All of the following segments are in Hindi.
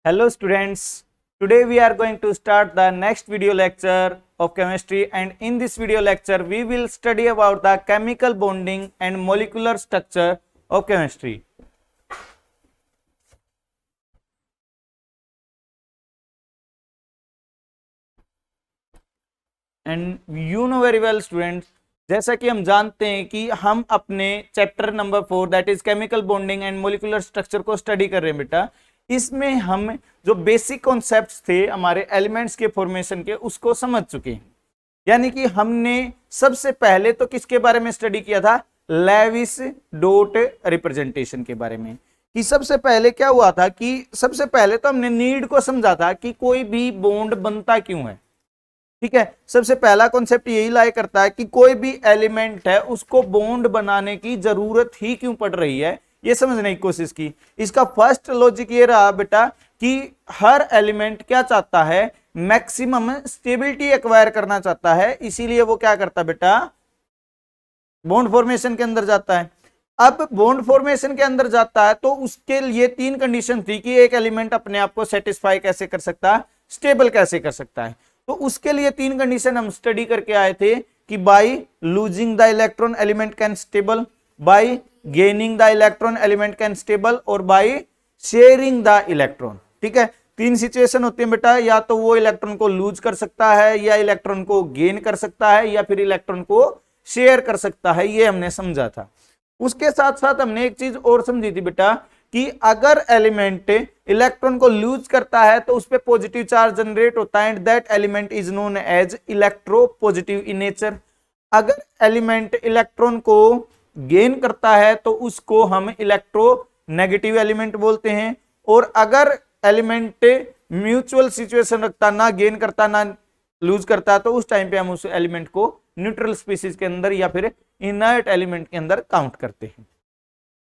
Hello students, today we are going to start the next video lecture of chemistry, and in this video lecture we will study about the chemical bonding and molecular structure of chemistry. And you know very well students, जैसा कि हम जानते हैं कि हम अपने chapter number 4 that is chemical bonding and molecular structure को स्टडी कर रहे हैं बेटा। इसमें हम जो बेसिक कॉन्सेप्ट्स थे हमारे एलिमेंट्स के फॉर्मेशन के उसको समझ चुके हैं। यानी कि हमने सबसे पहले तो किसके बारे में स्टडी किया था, लेविस डॉट रिप्रेजेंटेशन के बारे में। कि सबसे पहले क्या हुआ था कि सबसे पहले तो हमने नीड को समझा था कि कोई भी बॉन्ड बनता क्यों है। ठीक है, सबसे पहला कॉन्सेप्ट यही लाई करता है कि कोई भी एलिमेंट है उसको बॉन्ड बनाने की जरूरत ही क्यों पड़ रही है, ये समझने की कोशिश की। इसका फर्स्ट लॉजिक ये रहा बेटा कि हर एलिमेंट क्या चाहता है, मैक्सिमम स्टेबिलिटी एक्वायर करना चाहता है, इसीलिए वो क्या करता है बेटा, बॉन्ड फॉर्मेशन के अंदर जाता है। अब बॉन्ड फॉर्मेशन के अंदर जाता है तो उसके लिए तीन कंडीशन थी कि एक एलिमेंट अपने आप को सेटिस्फाई कैसे कर सकता है, स्टेबल कैसे कर सकता है। तो उसके लिए तीन कंडीशन हम स्टडी करके आए थे कि by losing the electron element can stable, bye gaining the electron element can stable, और बाय शेयरिंग द इलेक्ट्रॉन। ठीक है, तीन सिचुएशन होती है बेटा, या तो वो इलेक्ट्रॉन को लूज कर सकता है, या इलेक्ट्रॉन को गेन कर सकता है, या फिर इलेक्ट्रॉन को शेयर कर सकता है। ये हमने समझा था। उसके साथ साथ हमने एक चीज और समझी थी बेटा कि अगर एलिमेंट इलेक्ट्रॉन को लूज करता है तो उस पर पॉजिटिव चार्ज जनरेट होता है, and that element is known as electropositive in nature. अगर एलिमेंट इलेक्ट्रॉन को गेन करता है तो उसको हम इलेक्ट्रोनेगेटिव एलिमेंट बोलते हैं। और अगर एलिमेंट म्यूचुअल सिचुएशन रखता, ना गेन करता ना लूज करता, तो उस टाइम पे हम उस एलिमेंट को न्यूट्रल स्पीसीज के अंदर या फिर इनर्ट एलिमेंट के अंदर काउंट करते हैं।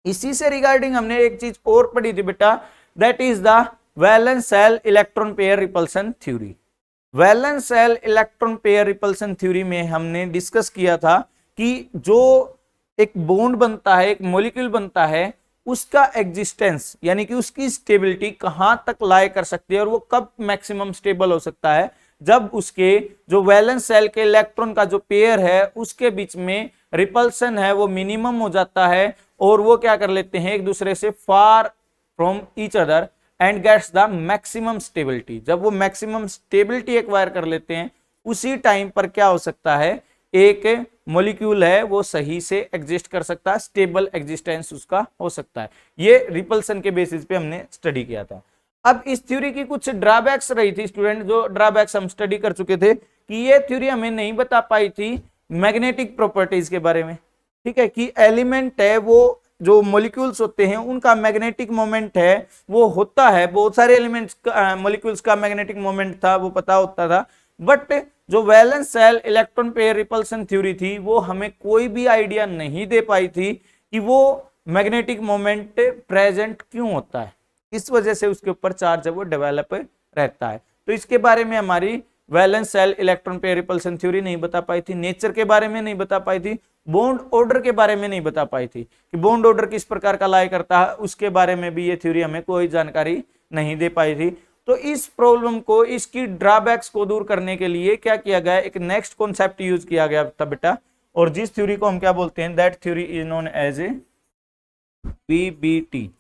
इसी से रिगार्डिंग हमने एक चीज और पढ़ी थी बेटा, that is the valence shell electron pair repulsion theory. Valence shell electron pair repulsion theory में हमने डिस्कस किया था कि जो एक बॉन्ड बनता है, एक मॉलिक्यूल बनता है, उसका एग्जिस्टेंस यानी कि उसकी स्टेबिलिटी कहां तक लाई कर सकती है और वो कब मैक्सिमम स्टेबल हो सकता है, जब उसके जो वैलेंस शेल के इलेक्ट्रॉन का जो पेयर है उसके बीच में रिपल्सन है वो मिनिमम हो जाता है, और वो क्या कर लेते हैं, एक दूसरे से far from each other and gets the maximum stability. जब वो मैक्सिमम स्टेबिलिटी एक्वायर कर लेते हैं उसी टाइम पर क्या हो सकता है, एक मॉलिक्यूल है वो सही से एग्जिस्ट कर सकता है, स्टेबल एग्जिस्टेंस उसका हो सकता है। ये रिपल्सन के बेसिस पे हमने स्टडी किया था। अब इस थ्योरी की कुछ ड्रॉबैक्स रही थी स्टूडेंट, जो ड्रॉबैक्स हम स्टडी कर चुके थे कि ये थ्योरी हमें नहीं बता पाई थी मैग्नेटिक प्रॉपर्टीज के बारे में। ठीक है, कि एलिमेंट है वो जो मॉलिक्यूल्स होते हैं उनका मैग्नेटिक मोमेंट है वो होता है, बहुत सारे एलिमेंट्स मॉलिक्यूल्स का मैग्नेटिक मोमेंट था वो पता होता था, बट जो valence shell electron pair repulsion theory थी वो हमें कोई भी आइडिया नहीं दे पाई थी कि वो मैग्नेटिक मोमेंट प्रेजेंट क्यों होता है, इस वजह से उसके ऊपर चार्ज है वो डेवलप रहता है। तो इसके बारे में हमारी valence shell electron pair repulsion theory नहीं बता पाई थी, नेचर के बारे में नहीं बता पाई थी, बॉन्ड ऑर्डर के बारे में नहीं बता पाई थी कि बॉन्ड ऑर्डर किस प्रकार का लाई करता है, उसके बारे में भी ये थ्योरी हमें कोई जानकारी नहीं दे पाई थी। तो इस प्रॉब्लम को, इसकी ड्रॉबैक्स को दूर करने के लिए क्या किया गया, एक नेक्स्ट कॉन्सेप्ट यूज किया गया था बेटा, और जिस थ्योरी को हम क्या बोलते हैं, that theory is known as a VBT,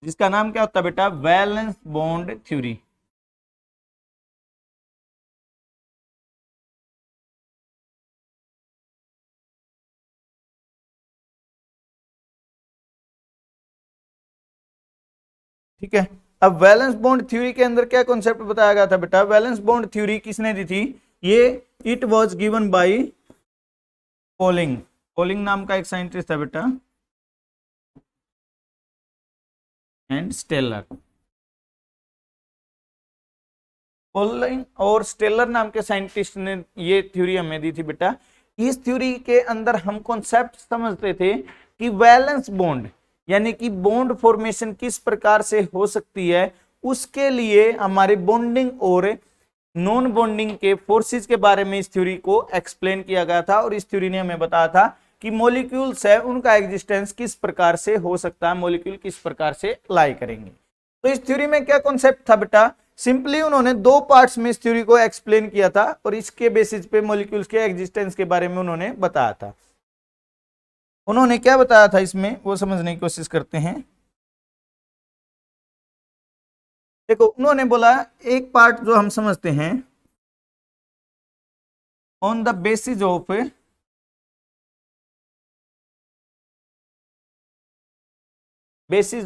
जिसका नाम क्या होता है बेटा, वैलेंस बॉन्ड थ्योरी। ठीक है, अब वैलेंस बॉन्ड थ्योरी के अंदर क्या कॉन्सेप्ट बताया गया था बेटा, वैलेंस बॉन्ड थ्योरी किसने दी थी, ये it was given by polling. Polling नाम का एक साइंटिस्ट है बेटा, एंड स्टेलर। पोलिंग और स्टेलर नाम के साइंटिस्ट ने ये थ्योरी हमें दी थी बेटा। इस थ्योरी के अंदर हम कॉन्सेप्ट समझते थे कि वैलेंस बॉन्ड यानी कि बॉन्ड फॉर्मेशन किस प्रकार से हो सकती है, उसके लिए हमारे बॉन्डिंग और नॉन बॉन्डिंग के फोर्सेस के बारे में इस थ्योरी को एक्सप्लेन किया गया था। और इस थ्योरी ने हमें बताया था कि मॉलिक्यूल्स है उनका एग्जिस्टेंस किस प्रकार से हो सकता है, मॉलिक्यूल किस प्रकार से लाई करेंगे। तो इस थ्योरी में क्या कॉन्सेप्ट था बेटा, सिंपली उन्होंने दो पार्ट्स में इस थ्योरी को एक्सप्लेन किया था और इसके बेसिस पे मॉलिक्यूल्स के एग्जिस्टेंस के बारे में उन्होंने बताया था। उन्होंने क्या बताया था इसमें वो समझने की कोशिश करते हैं। देखो उन्होंने बोला एक पार्ट जो हम समझते हैं, on the basis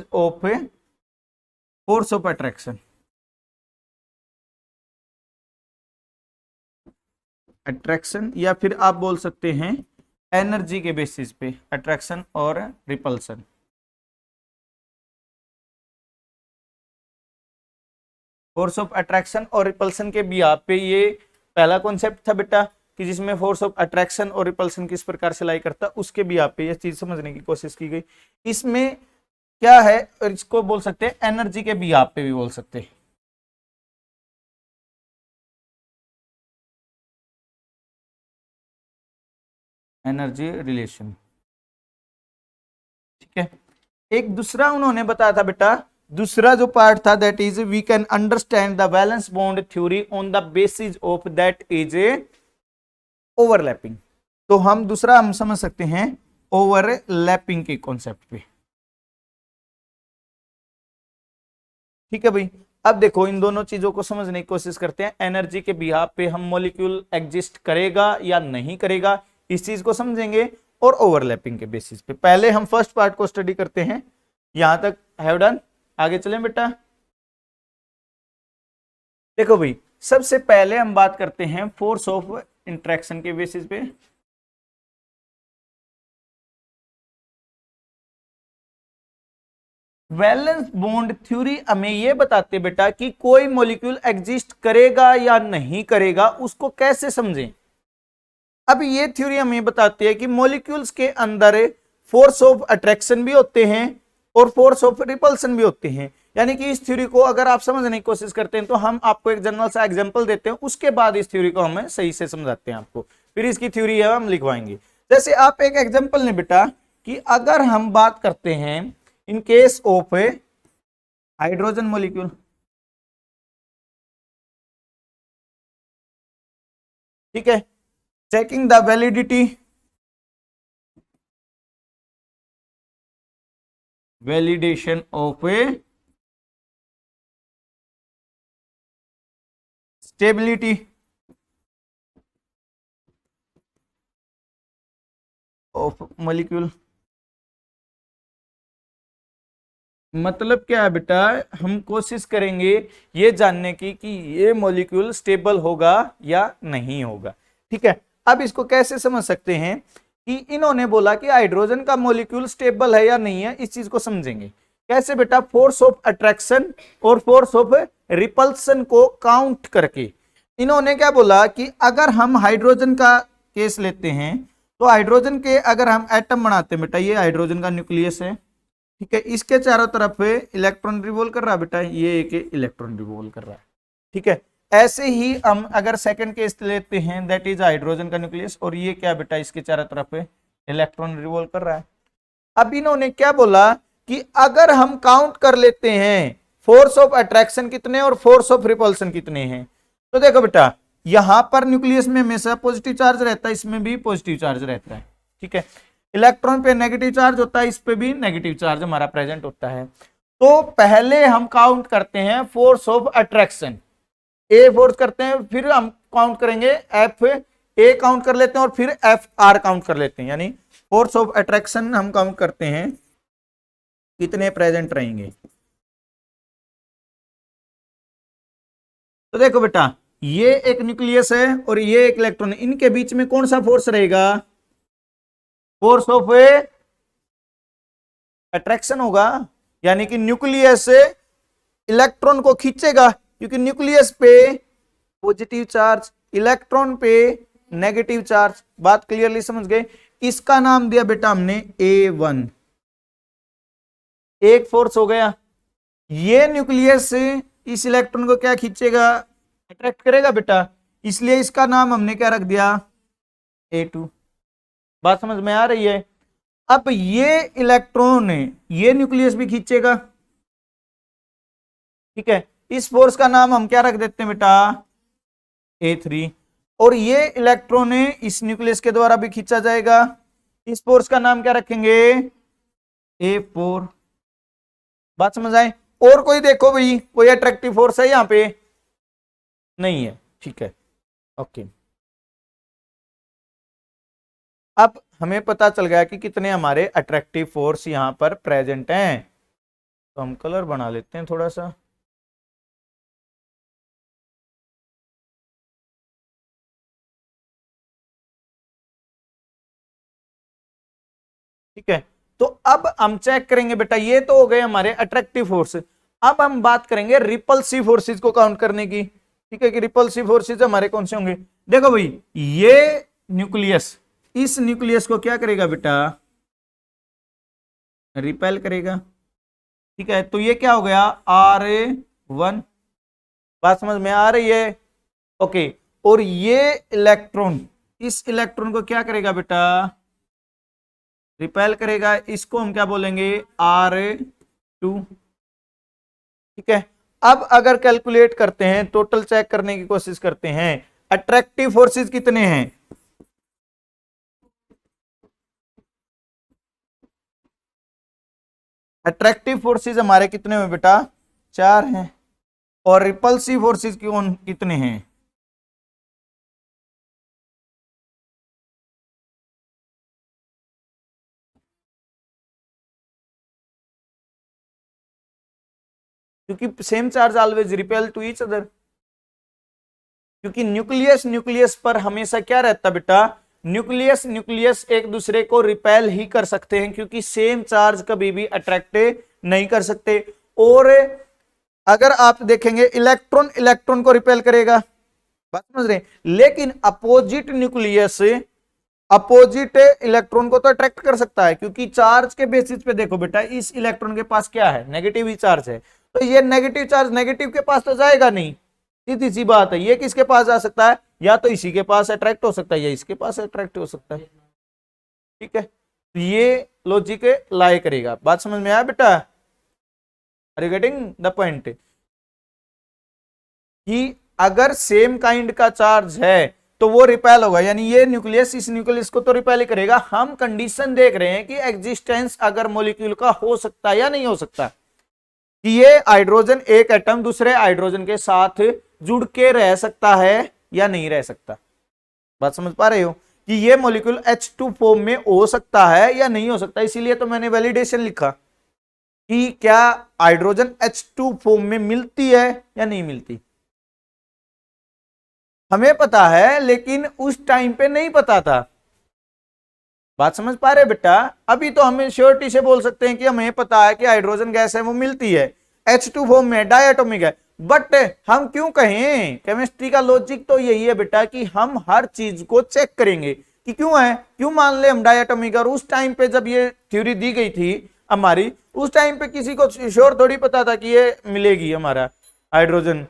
of force of attraction. Attraction या फिर आप बोल सकते हैं एनर्जी के बेसिस पे अट्रैक्शन और रिपल्सन। फोर्स ऑफ अट्रैक्शन और रिपल्सन के बिहाफ पे ये पहला कॉन्सेप्ट था बेटा कि जिसमें फोर्स ऑफ अट्रैक्शन और रिपल्सन किस प्रकार से लाई करता, उसके बिहाफ पे ये चीज समझने की कोशिश की गई। इसमें क्या है, और इसको बोल सकते हैं एनर्जी के बिहाफ पे भी बोल सकते हैं। एनर्जी रिलेशन, ठीक है। एक दूसरा उन्होंने बताया था बेटा, दूसरा जो पार्ट था that is we can understand the valence bond theory on the basis of that is a overlapping. तो हम दूसरा हम समझ सकते हैं ओवरलैपिंग के कॉन्सेप्ट पे, ठीक है भाई। अब देखो इन दोनों चीजों को समझने की कोशिश करते हैं। एनर्जी के बिहाफ पे हम मॉलिक्यूल एग्जिस्ट करेगा या नहीं करेगा इस चीज को समझेंगे, और ओवरलैपिंग के बेसिस पे पहले हम फर्स्ट पार्ट को स्टडी करते हैं। यहां तक हैव डन, आगे चलें बेटा। देखो भाई सबसे पहले हम बात करते हैं फोर्स ऑफ इंट्रैक्शन के बेसिस पे। वैलेंस बॉन्ड थ्योरी हमें यह बताते बेटा कि कोई मॉलिक्यूल एग्जिस्ट करेगा या नहीं करेगा उसको कैसे समझें। अब ये थ्योरी हमें बताती है कि मॉलिक्यूल्स के अंदर फोर्स ऑफ अट्रैक्शन भी होते हैं और फोर्स ऑफ रिपल्सन भी होते हैं। यानी कि इस थ्योरी को अगर आप समझने की कोशिश करते हैं तो हम आपको एक जनरल सा एग्जांपल देते हैं, उसके बाद इस थ्योरी को हमें सही से समझाते हैं आपको, फिर इसकी थ्योरी है हम लिखवाएंगे। जैसे आप एक एग्जांपल ने बेटा कि अगर हम बात करते हैं इन केस ऑफ हाइड्रोजन मॉलिक्यूल, ठीक है, checking the validation of A stability of molecule. मतलब क्या है बेटा, हम कोशिश करेंगे ये जानने की कि ये मॉलिक्यूल स्टेबल होगा या नहीं होगा, ठीक है। अब इसको कैसे समझ सकते हैं कि इन्होंने बोला कि हाइड्रोजन का मॉलिक्यूल स्टेबल है या नहीं है, इस चीज को समझेंगे कैसे बेटा, फोर्स ऑफ अट्रैक्शन और फोर्स ऑफ रिपल्सन को काउंट करके। इन्होंने क्या बोला कि अगर हम हाइड्रोजन का केस लेते हैं तो हाइड्रोजन के अगर हम एटम बनाते हैं बेटा, ये हाइड्रोजन का न्यूक्लियस है, ठीक है, इसके चारों तरफ इलेक्ट्रॉन रिवॉल्व कर रहा है बेटा, ये एक इलेक्ट्रॉन रिवॉल्व कर रहा है, ठीक है। ऐसे ही हम अगर सेकंड केस लेते हैं दैट इज हाइड्रोजन का न्यूक्लियस, और ये क्या बेटा इसके चारों तरफ इलेक्ट्रॉन रिवॉल्व कर रहा है। अब इन्होंने क्या बोला कि अगर हम काउंट कर लेते हैं फोर्स ऑफ अट्रैक्शन कितने और फोर्स ऑफ रिपल्सन कितने हैं, तो देखो बेटा यहां पर न्यूक्लियस में हमेशा पॉजिटिव चार्ज रहता है, इसमें भी पॉजिटिव चार्ज रहता है, ठीक है। इलेक्ट्रॉन पे नेगेटिव चार्ज होता है, इस पे भी नेगेटिव चार्ज हमारा प्रेजेंट होता है। तो पहले हम काउंट करते हैं force of attraction, a force करते हैं, फिर हम काउंट करेंगे एफ ए काउंट कर लेते हैं और फिर एफ आर काउंट कर लेते हैं। यानी फोर्स ऑफ अट्रैक्शन हम काउंट करते हैं कितने प्रेजेंट रहेंगे। तो देखो बेटा ये एक न्यूक्लियस है और ये एक इलेक्ट्रॉन है, इनके बीच में कौन सा फोर्स रहेगा, फोर्स ऑफ अट्रैक्शन होगा। यानी कि न्यूक्लियस इलेक्ट्रॉन को खींचेगा क्योंकि न्यूक्लियस पे पॉजिटिव चार्ज, इलेक्ट्रॉन पे नेगेटिव चार्ज। बात क्लियरली समझ गए। इसका नाम दिया बेटा हमने A1, एक फोर्स हो गया। ये न्यूक्लियस इस इलेक्ट्रॉन को क्या खींचेगा, अट्रैक्ट करेगा बेटा, इसलिए इसका नाम हमने क्या रख दिया A2। बात समझ में आ रही है। अब ये इलेक्ट्रॉन ये न्यूक्लियस भी खींचेगा, ठीक है, इस फोर्स का नाम हम क्या रख देते हैं बेटा, A3। और ये इलेक्ट्रॉन इस न्यूक्लियस के द्वारा भी खींचा जाएगा, इस फोर्स का नाम क्या रखेंगे, A4। बात समझ आए। और कोई देखो भाई, कोई अट्रैक्टिव फोर्स है यहां पे, नहीं है, ठीक है, ओके। अब हमें पता चल गया कि कितने हमारे अट्रैक्टिव फोर्स यहां पर प्रेजेंट हैं। तो हम कलर बना लेते हैं थोड़ा सा। ठीक है, तो अब हम चेक करेंगे बेटा, ये तो हो गए हमारे अट्रैक्टिव फोर्स। अब हम बात करेंगे रिपल्सिव फोर्सेस को काउंट करने की। ठीक है, कि रिपल्सिव फोर्सेस हमारे कौन से होंगे। देखो भाई, ये न्यूक्लियस, इस न्यूक्लियस को क्या करेगा बेटा, रिपेल करेगा। ठीक है, तो ये क्या हो गया, Ra1। बात समझ में आ रही है, ओके। और ये इलेक्ट्रॉन, इस इलेक्ट्रॉन को क्या करेगा बेटा, रिपेल करेगा। इसको हम क्या बोलेंगे, Ra2। ठीक है, अब अगर कैलकुलेट करते हैं, टोटल चेक करने की कोशिश करते हैं, अट्रैक्टिव फोर्सेस कितने हैं, अट्रैक्टिव फोर्सेस हमारे कितने हैं बेटा, 4 हैं। और रिपल्सिव फोर्सेस कौन कितने हैं, क्योंकि same charge always repel to each other. क्योंकि न्यूक्लियस न्यूक्लियस पर हमेशा क्या रहता बेटा, न्यूक्लियस न्यूक्लियस एक दूसरे को रिपेल ही कर सकते हैं, क्योंकि सेम चार्ज कभी भी अट्रैक्ट नहीं कर सकते। और अगर आप देखेंगे, इलेक्ट्रॉन इलेक्ट्रॉन को रिपेल करेगा, बात समझ रहे हैं, लेकिन अपोजिट न्यूक्लियस अपोजिट इलेक्ट्रॉन को तो अट्रैक्ट कर सकता है, क्योंकि चार्ज के बेसिस पे देखो बेटा, इस इलेक्ट्रॉन के पास क्या है, नेगेटिव ही चार्ज है। तो ये नेगेटिव चार्ज नेगेटिव के पास तो जाएगा नहीं, सीधी सी बात है। ये किसके पास जा सकता है, या तो इसी के पास अट्रैक्ट हो सकता है, या इसके पास अट्रैक्ट हो सकता है। ठीक है, तो ये लॉजिक लाई करेगा। बात समझ में आया बेटा, are you getting the point, कि अगर सेम काइंड का चार्ज है तो वो रिपेल होगा, यानी ये न्यूक्लियस इस न्यूक्लियस को तो रिपेल ही करेगा। हम कंडीशन देख रहे हैं कि एग्जिस्टेंस अगर मॉलिक्यूल का हो सकता है या नहीं हो सकता, कि ये हाइड्रोजन एक एटम दूसरे हाइड्रोजन के साथ जुड़ के रह सकता है या नहीं रह सकता। बात समझ पा रहे हो, कि ये मॉलिक्यूल H2 फॉर्म में हो सकता है या नहीं हो सकता। इसीलिए तो मैंने वैलिडेशन लिखा कि क्या हाइड्रोजन H2 फॉर्म में मिलती है या नहीं मिलती। हमें पता है, लेकिन उस टाइम पे नहीं पता था। बात समझ पा रहे बेटा, अभी तो हमें श्योरिटी से बोल सकते हैं कि हमें पता है कि हाइड्रोजन गैस है वो मिलती है, H2 फॉर्म में डायटोमिक है। बट हम क्यों कहें, केमिस्ट्री का लॉजिक तो यही है बेटा, कि हम हर चीज को चेक करेंगे कि क्यों है, क्यों मान ले हम डायटोमिक। और उस टाइम पे जब ये थ्योरी दी गई थी हमारी, उस टाइम पे किसी को श्योर थोड़ी पता था कि ये मिलेगी हमारा हाइड्रोजन।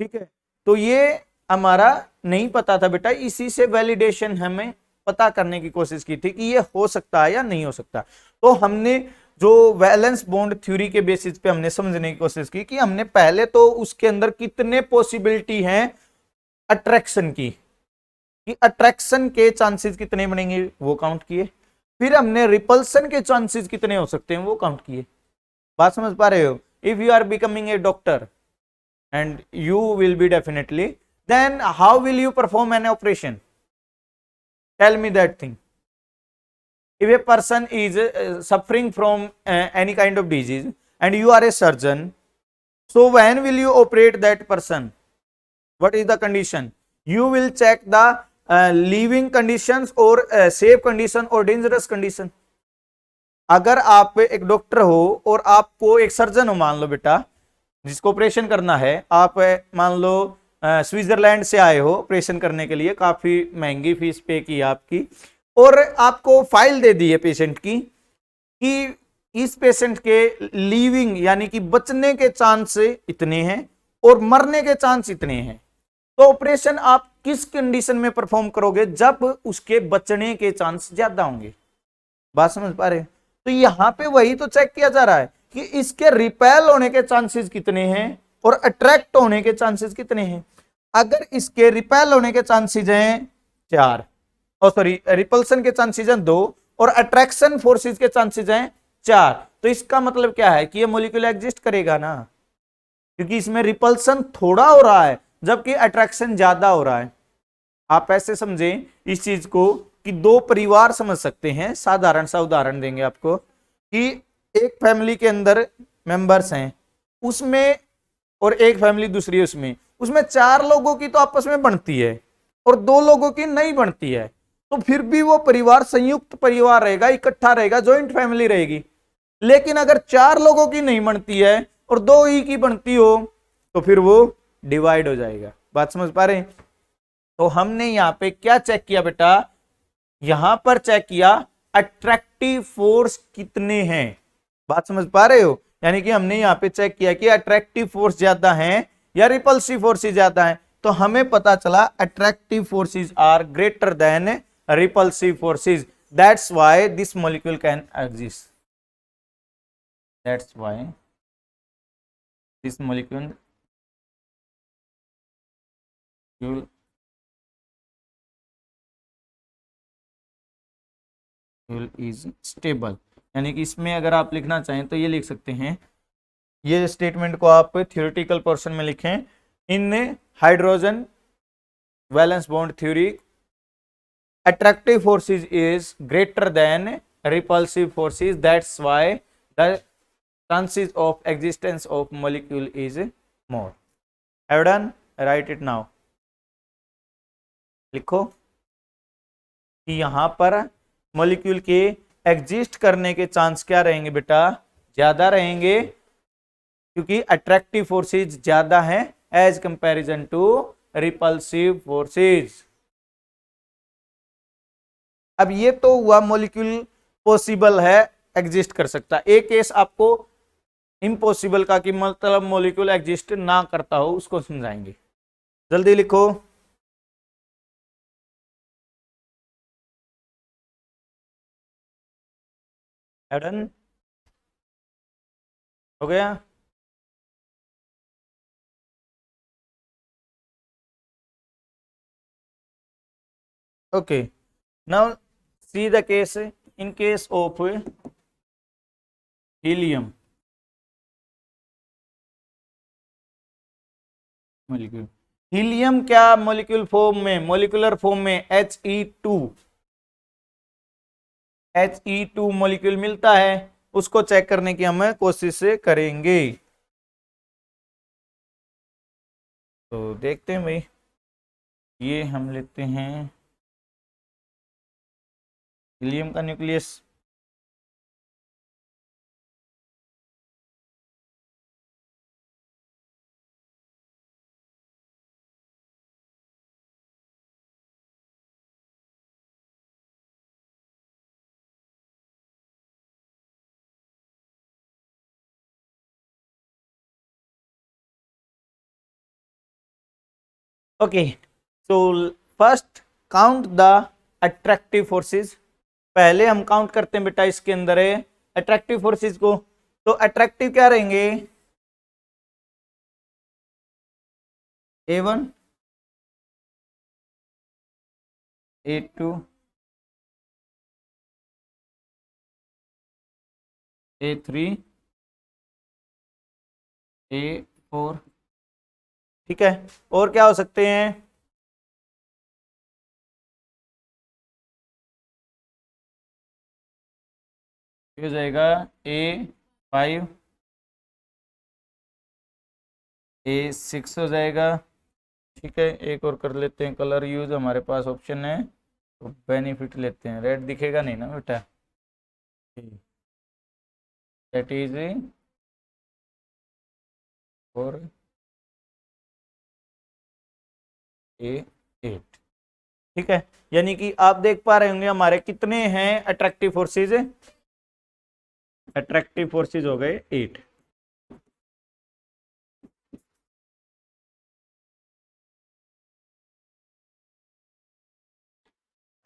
ठीक है, तो ये हमारा नहीं पता था बेटा, इसी से वैलिडेशन हमें पता करने की कोशिश की थी कि ये हो सकता है या नहीं हो सकता। तो हमने जो वैलेंस बॉन्ड थ्योरी के बेसिस पे हमने समझने की कोशिश की, कि हमने पहले तो उसके अंदर कितने पॉसिबिलिटी हैं अट्रैक्शन की, कि अट्रैक्शन के चांसेस कितने बनेंगे वो काउंट किए। फिर हमने रिपल्सन के चांसेस कितने हो सकते हैं वो काउंट किए। बात समझ पा रहे हो, if you are becoming a doctor and you will be definitely, then how will you perform an operation, tell me that thing. If a person is suffering from any kind of disease and you are a surgeon, so when will you operate that person, what is the condition, you will check the living conditions or safe condition or dangerous condition. अगर आप एक डॉक्टर हो और आपको एक सर्जन हो, मान लो बेटा, जिसको ऑपरेशन करना है, आप मान लो स्विट्जरलैंड से आए हो ऑपरेशन करने के लिए, काफी महंगी फीस पे की आपकी, और आपको फाइल दे दी है पेशेंट की कि इस पेशेंट के लिविंग यानी कि बचने के चांस इतने हैं और मरने के चांस इतने हैं। तो ऑपरेशन आप किस कंडीशन में परफॉर्म करोगे, जब उसके बचने के चांस ज्यादा होंगे। बात समझ पा रहे, तो यहां पे वही तो चेक किया जा रहा है कि इसके रिपेल होने के चांसेस कितने हैं और अट्रैक्ट होने के चांसेस कितने हैं। अगर इसके रिपेल होने के चांसेस हैं 4, और सॉरी रिपल्सन के चांसेस हैं 2 और अट्रैक्शन फोर्सेस के चांसेस हैं 4, तो इसका मतलब क्या है कि ये मॉलिक्यूल एग्जिस्ट करेगा ना, क्योंकि इसमें रिपल्सन थोड़ा हो रहा है जबकि अट्रैक्शन ज्यादा हो रहा है। आप ऐसे समझें इस चीज को कि दो परिवार समझ सकते हैं, साधारण सा उदाहरण देंगे आपको कि एक फैमिली के अंदर मेंबर्स हैं उसमें, और एक फैमिली दूसरी उसमें, उसमें 4 लोगों की तो आपस में बनती है और 2 लोगों की नहीं बनती है, तो फिर भी वो परिवार संयुक्त परिवार रहेगा, इकट्ठा रहेगा, जॉइंट फैमिली रहेगी। लेकिन अगर 4 लोगों की नहीं बनती है और 2 ही की बनती हो तो फिर वो डिवाइड हो जाएगा। बात समझ पा रहे हैं? तो हमने यहां पे क्या चेक किया बेटा, यहां पर चेक किया अट्रैक्टिव फोर्स कितने हैं। बात समझ पा रहे हो? यानी कि हमने यहां पे चेक किया कि अट्रैक्टिव फोर्स ज्यादा है या रिपल्सिव फोर्सेस ज्यादा है, तो हमें पता चला attractive forces are greater than repulsive forces, that's why this molecule can exist, that's why this molecule is stable. यानी कि इसमें अगर आप लिखना चाहें तो ये लिख सकते हैं, ये स्टेटमेंट को आप थ्योरेटिकल पोर्शन में लिखें, in hydrogen valence bond theory attractive forces is greater than repulsive forces, that's why the chances of existence of molecule is more. Have done? Write it now. लिखो कि यहां पर मॉलिक्यूल के एग्जिस्ट करने के चांस क्या रहेंगे बेटा, ज्यादा रहेंगे, क्योंकि अट्रैक्टिव फोर्सेज ज्यादा है as comparison to repulsive forces. अब ये तो हुआ मॉलिक्यूल पॉसिबल है, एग्जिस्ट कर सकता है। एक केस आपको इम्पॉसिबल का कि मतलब मॉलिक्यूल एग्जिस्ट ना करता हो उसको समझाएंगे। जल्दी लिखो। डन हो गया? Okay, now see the case in case of helium molecule. Helium क्या मॉलिक्यूल फॉर्म में, मॉलिक्यूलर फॉर्म में He2 मॉलिक्यूल मिलता है, उसको चेक करने की हम कोशिश करेंगे। तो देखते हैं भाई, ये हम लेते हैं हीलियम का nucleus, okay. So first count the attractive forces. पहले हम काउंट करते हैं बेटा इसके अंदर है अट्रैक्टिव फोर्सेस को। तो अट्रैक्टिव क्या रहेंगे, A1 A2 A3 A4, ठीक है। और क्या हो सकते हैं, ये हो जाएगा A5 A6 हो जाएगा, ठीक है। एक और कर लेते हैं कलर यूज, हमारे पास ऑप्शन है तो बेनिफिट लेते हैं। रेड दिखेगा नहीं ना बेटा, दैट इज और A8, ठीक है। यानी कि आप देख पा रहे होंगे हमारे कितने हैं अट्रैक्टिव फोर्सेज, अट्रैक्टिव फोर्सेज हो गए 8।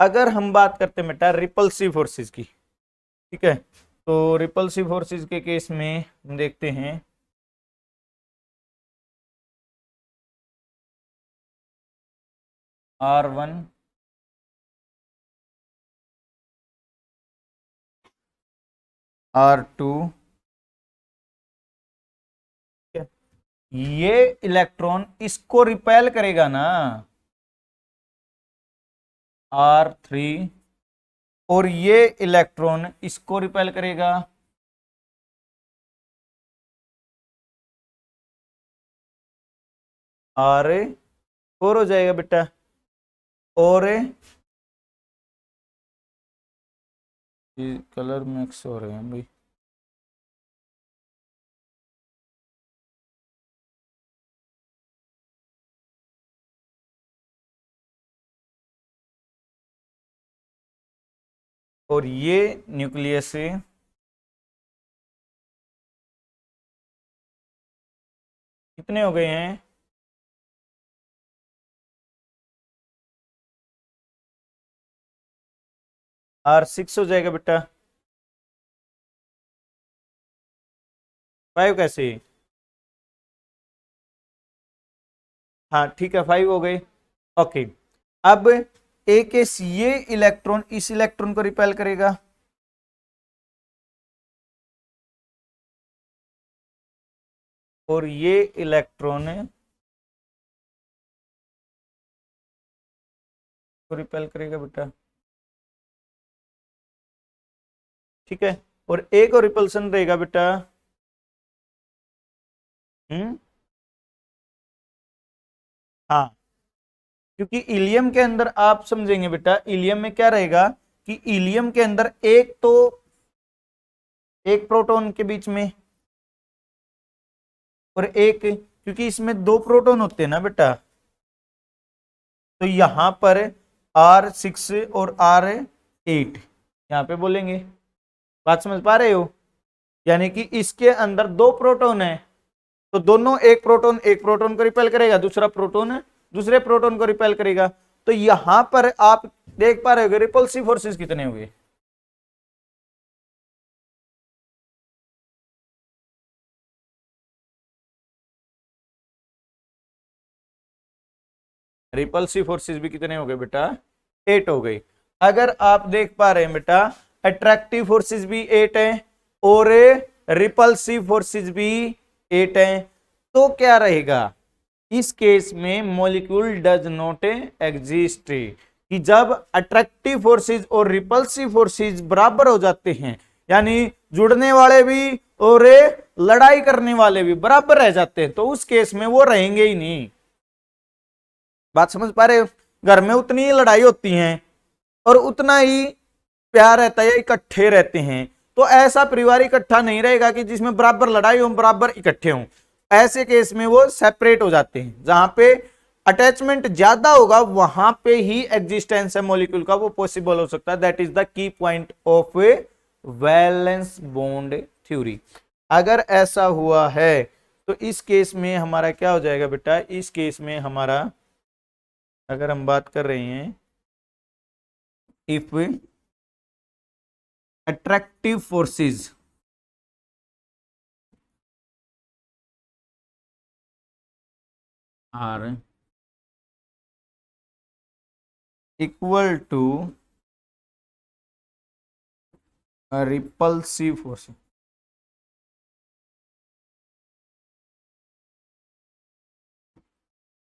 अगर हम बात करते हैं बेटा रिपल्सिव फोर्सेज की, ठीक है, तो रिपल्सिव फोर्सेस के केस में हम देखते हैं R1 R2, ये इलेक्ट्रॉन इसको रिपेल करेगा ना R3, और ये इलेक्ट्रॉन इसको रिपेल करेगा R4 हो जाएगा बेटा। और ये कलर मिक्स हो रहे हैं भाई, और ये न्यूक्लियस से कितने हो गए हैं, R6 हो जाएगा बेटा। 5 कैसे, हाँ ठीक है 5 हो गए। ओके, अब ए केस ये इलेक्ट्रॉन इस इलेक्ट्रॉन को रिपेल करेगा, और ये इलेक्ट्रॉन को रिपेल करेगा बेटा, ठीक है। और ए को रिपल्सन रहेगा बेटा, हाँ, क्योंकि इलियम के अंदर आप समझेंगे बेटा, इलियम में क्या रहेगा कि इलियम के अंदर एक प्रोटॉन के बीच में, और एक, क्योंकि इसमें 2 प्रोटॉन होते हैं ना बेटा, तो यहां पर R6 और R8 यहां पे बोलेंगे। बात समझ पा रहे हो, यानी कि इसके अंदर 2 प्रोटॉन है, तो दोनों एक प्रोटॉन को रिपेल करेगा, दूसरा प्रोटॉन दूसरे प्रोटॉन को रिपेल करेगा। तो यहां पर आप देख पा रहे हो रिपल्सिव फोर्सेस कितने हुए, रिपल्सिव फोर्सेस भी कितने हो गए बेटा, 8 हो गई। अगर आप देख पा रहे हैं बेटा, अट्रैक्टिव फोर्सेस भी 8 है और रिपल्सिव फोर्सेस भी 8 है, तो क्या रहेगा इस केस में, मॉलिक्यूल डज नॉट एग्जिस्ट, कि जब अट्रैक्टिव फोर्सेस और रिपल्सिव फोर्सेस बराबर हो जाते हैं, यानी जुड़ने वाले भी और लड़ाई करने वाले भी बराबर रह जाते हैं, तो उस केस में वो रहेंगे ही नहीं। बात समझ पा रहे हो, घर में उतनी ही लड़ाई होती है और उतना ही प्यार रहता है, इकट्ठे रहते हैं। तो ऐसा परिवार इकट्ठा नहीं रहेगा कि जिसमें बराबर लड़ाई हो बराबर इकट्ठे हों, ऐसे केस में वो सेपरेट हो जाते हैं। जहां पे अटैचमेंट ज्यादा होगा वहां पे ही एग्जिस्टेंस है मॉलिक्यूल का, वो पॉसिबल हो सकता है। That is the key point of valence bond theory. अगर ऐसा हुआ है तो इस केस में हमारा क्या हो जाएगा बेटा, इस केस में हमारा, अगर हम बात कर रहे हैं, if attractive forces are equal to repulsive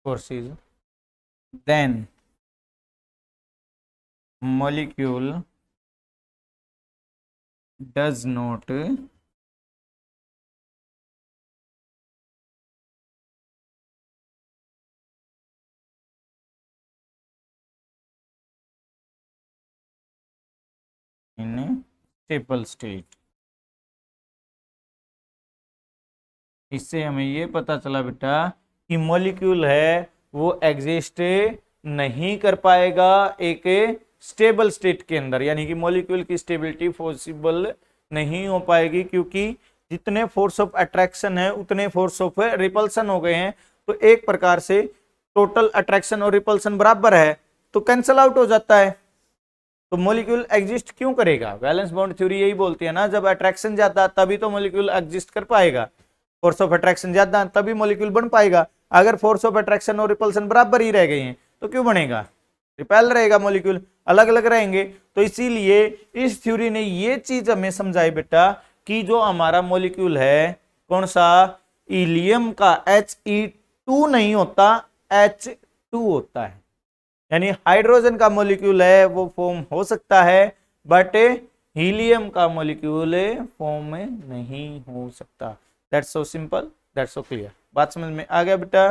forces, then molecule does not in stable state। इससे हमें ये पता चला बेटा कि मॉलिक्यूल है वो एग्जिस्ट नहीं कर पाएगा एक स्टेबल स्टेट के अंदर, यानी कि मॉलिक्यूल की स्टेबिलिटी पॉसिबल नहीं हो पाएगी, क्योंकि जितने फोर्स ऑफ अट्रैक्शन है उतने फोर्स ऑफ रिपल्सन हो गए हैं। तो एक प्रकार से टोटल अट्रैक्शन और रिपल्सन बराबर है, तो कैंसल आउट हो जाता है। तो मॉलिक्यूल एग्जिस्ट क्यों करेगा? वैलेंस बॉन्ड थ्योरी यही बोलती है ना, जब अट्रैक्शन ज्यादा तभी तो मॉलिक्यूल एग्जिस्ट कर पाएगा, फोर्स ऑफ अट्रैक्शन ज्यादा तभी मॉलिक्यूल बन पाएगा। अगर फोर्स ऑफ अट्रैक्शन और रिपल्सन बराबर ही रह गए हैं तो क्यों बनेगा? रिपेल रहेगा, मॉलिक्यूल अलग अलग रहेंगे। तो इसीलिए इस थ्योरी ने ये चीज हमें समझाई बेटा कि जो हमारा मॉलिक्यूल है कौन सा, हीलियम का He2 नहीं होता, H2 होता है। यानी हाइड्रोजन का मॉलिक्यूल है वो फॉर्म हो सकता है, बट हीलियम का मॉलिक्यूल फॉर्म में नहीं हो सकता। That's so simple, that's so clear. बात समझ में आ गया बेटा?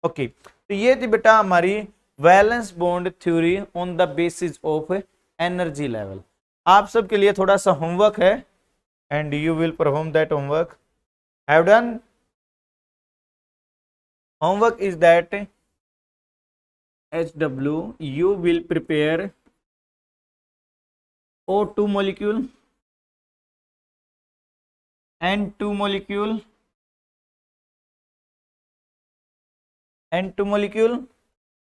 ओके, तो ये थी बेटा हमारी valence bond theory on the basis of energy level. आप सबके लिए थोड़ा सा होमवर्क है, and you will perform that homework. Have done? Homework is that HW, you will prepare O2 molecule, N2 molecule, N2 molecule.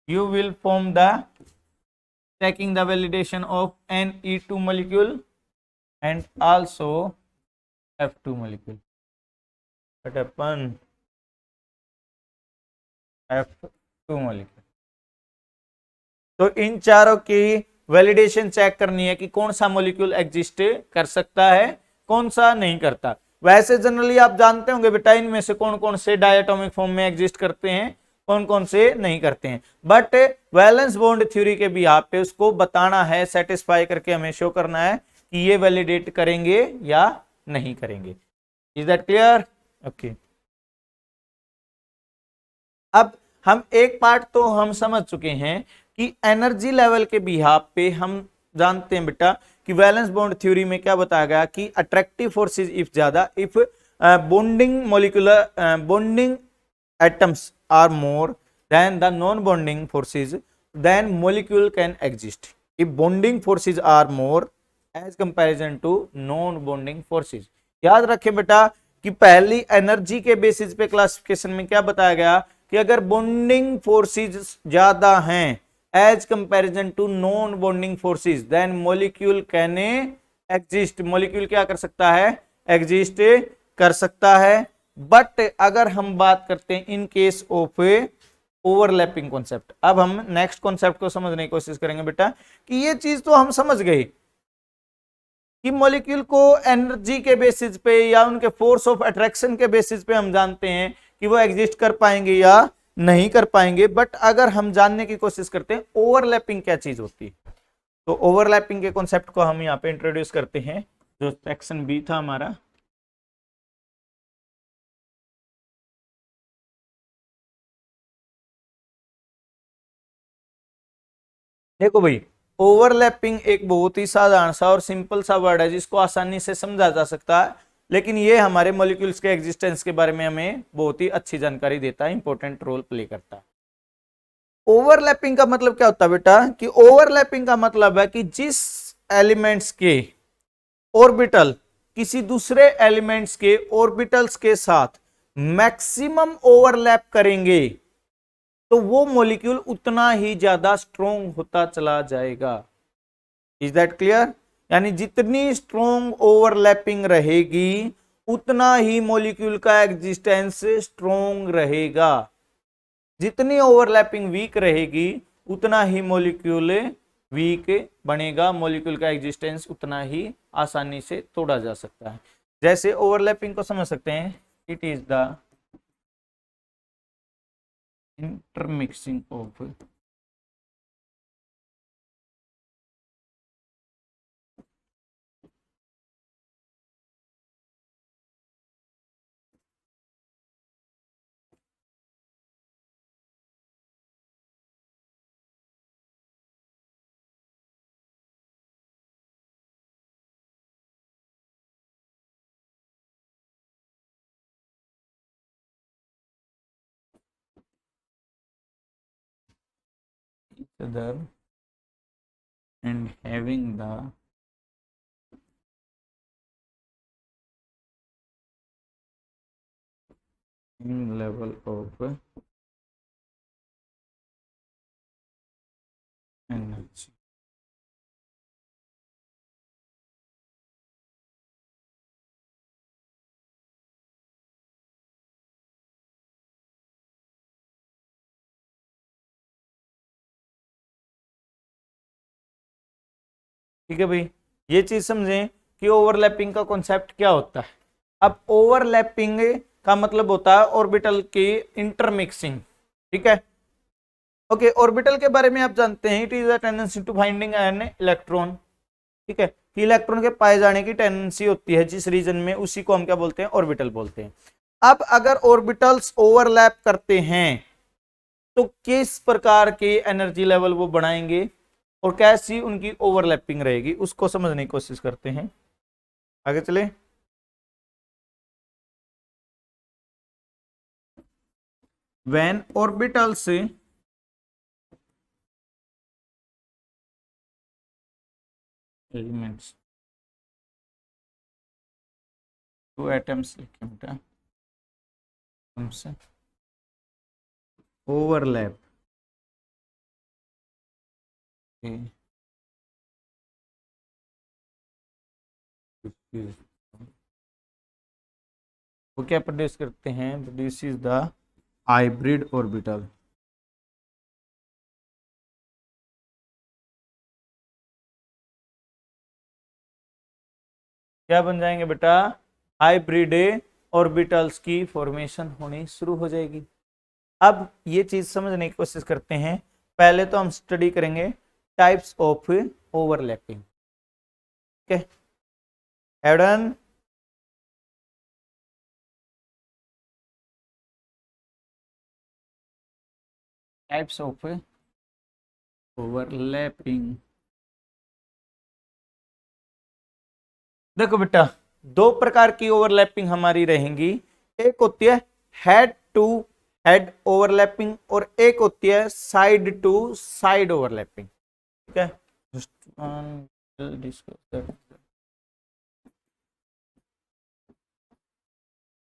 You will form the checking the validation of Ne2 molecule and also F2 molecule. What happen? F2 molecule. तो इन चारों की वैलिडेशन चेक करनी है कि कौन सा मॉलिक्यूल एग्जिस्ट कर सकता है, कौन सा नहीं करता। वैसे जनरली आप जानते होंगे बेटा इनमें से कौन कौन से डायटोमिक फॉर्म में एग्जिस्ट करते हैं, कौन कौन से नहीं करते हैं, बट वैलेंस बॉन्ड थ्योरी के भी यहाँ पे उसको बताना है, सेटिस्फाई करके हमें शो करना है कि ये वैलिडेट करेंगे या नहीं करेंगे। Is that clear? ओके, अब हम एक पार्ट तो हम समझ चुके हैं कि एनर्जी लेवल के बिहाफ पे हम जानते हैं बेटा कि वैलेंस बॉन्ड थ्योरी में क्या बताया गया कि अट्रैक्टिव फोर्सेस इफ ज्यादा, if bonding molecular bonding atoms are more than the non bonding forces, then molecule can exist. If bonding forces are more as comparison to non bonding forces. याद रखें बेटा कि पहली एनर्जी के बेसिस पे क्लासिफिकेशन में क्या बताया गया कि अगर बॉन्डिंग फोर्सेस ज्यादा हैं as comparison to non bonding forces, then molecule can exist. Molecule क्या कर सकता है? एग्जिस्ट कर सकता है। बट अगर हम बात करते हैं इन केस ऑफ ओवरलैपिंग कॉन्सेप्ट, अब हम नेक्स्ट कॉन्सेप्ट को समझने की कोशिश करेंगे बेटा कि ये चीज तो हम समझ गए कि मॉलिक्यूल को एनर्जी के बेसिस पे या उनके फोर्स ऑफ अट्रैक्शन के बेसिस पे हम जानते हैं कि वो एग्जिस्ट कर पाएंगे या नहीं कर पाएंगे। बट अगर हम जानने की कोशिश करते हैं ओवरलैपिंग क्या चीज होती है, तो ओवरलैपिंग के कॉन्सेप्ट को हम यहाँ पे इंट्रोड्यूस करते हैं, जो सेक्शन बी था हमारा। देखो भाई, ओवरलैपिंग एक बहुत ही साधारण सा और सिंपल सा वर्ड है जिसको आसानी से समझा जा सकता है, लेकिन ये हमारे मॉलिक्यूल्स के एग्जिस्टेंस के बारे में हमें बहुत ही अच्छी जानकारी देता है, इंपॉर्टेंट रोल प्ले करता है। ओवरलैपिंग का मतलब क्या होता है बेटा कि ओवरलैपिंग का मतलब है कि जिस एलिमेंट्स के ऑर्बिटल किसी दूसरे एलिमेंट्स के ऑर्बिटल्स के साथ मैक्सिमम ओवरलैप करेंगे तो वो मॉलिक्यूल उतना ही ज्यादा स्ट्रॉन्ग होता चला जाएगा। Is that clear? यानी जितनी स्ट्रॉन्ग ओवरलैपिंग रहेगी उतना ही मॉलिक्यूल का एग्जिस्टेंस स्ट्रॉन्ग रहेगा। जितनी ओवरलैपिंग वीक रहेगी उतना ही मॉलिक्यूल वीक बनेगा, मॉलिक्यूल का एग्जिस्टेंस उतना ही आसानी से तोड़ा जा सकता है। जैसे ओवरलैपिंग को समझ सकते हैं, it is the intermixing of each other and having the same level of energy। ठीक है भाई, ये चीज समझें कि ओवरलैपिंग का कॉन्सेप्ट क्या होता है। अब ओवरलैपिंग का मतलब होता है ऑर्बिटल की इंटरमिक्सिंग। ठीक है, ओके, ऑर्बिटल के बारे में आप जानते हैं, it is a tendency to finding an electron. ठीक है, कि इलेक्ट्रॉन के पाए जाने की टेंडेंसी होती है जिस रीजन में, उसी को हम क्या बोलते हैं, ऑर्बिटल बोलते हैं। अब अगर ऑर्बिटल्स ओवरलैप करते हैं तो किस प्रकार के एनर्जी लेवल वो बढ़ाएंगे और कैसी उनकी ओवरलैपिंग रहेगी, उसको समझने की कोशिश करते हैं। आगे चले। When orbitals elements, two atoms लिखे बेटा, हमसे ओवरलैप, वो क्या प्रोड्यूस करते हैं, produce is the hybrid orbital. क्या बन जाएंगे बेटा, हाइब्रिड ऑर्बिटल्स की फॉर्मेशन होनी शुरू हो जाएगी। अब ये चीज समझने की कोशिश करते हैं। पहले तो हम स्टडी करेंगे टाइप्स ऑफ ओवरलैपिंग। ओके, एडन, टाइप्स ऑफ ओवरलैपिंग। देखो बेटा, दो प्रकार की ओवरलैपिंग हमारी रहेंगी। एक होती है हेड टू हेड ओवरलैपिंग और एक होती है साइड टू साइड ओवरलैपिंग। ठीक है, Just one will discuss that.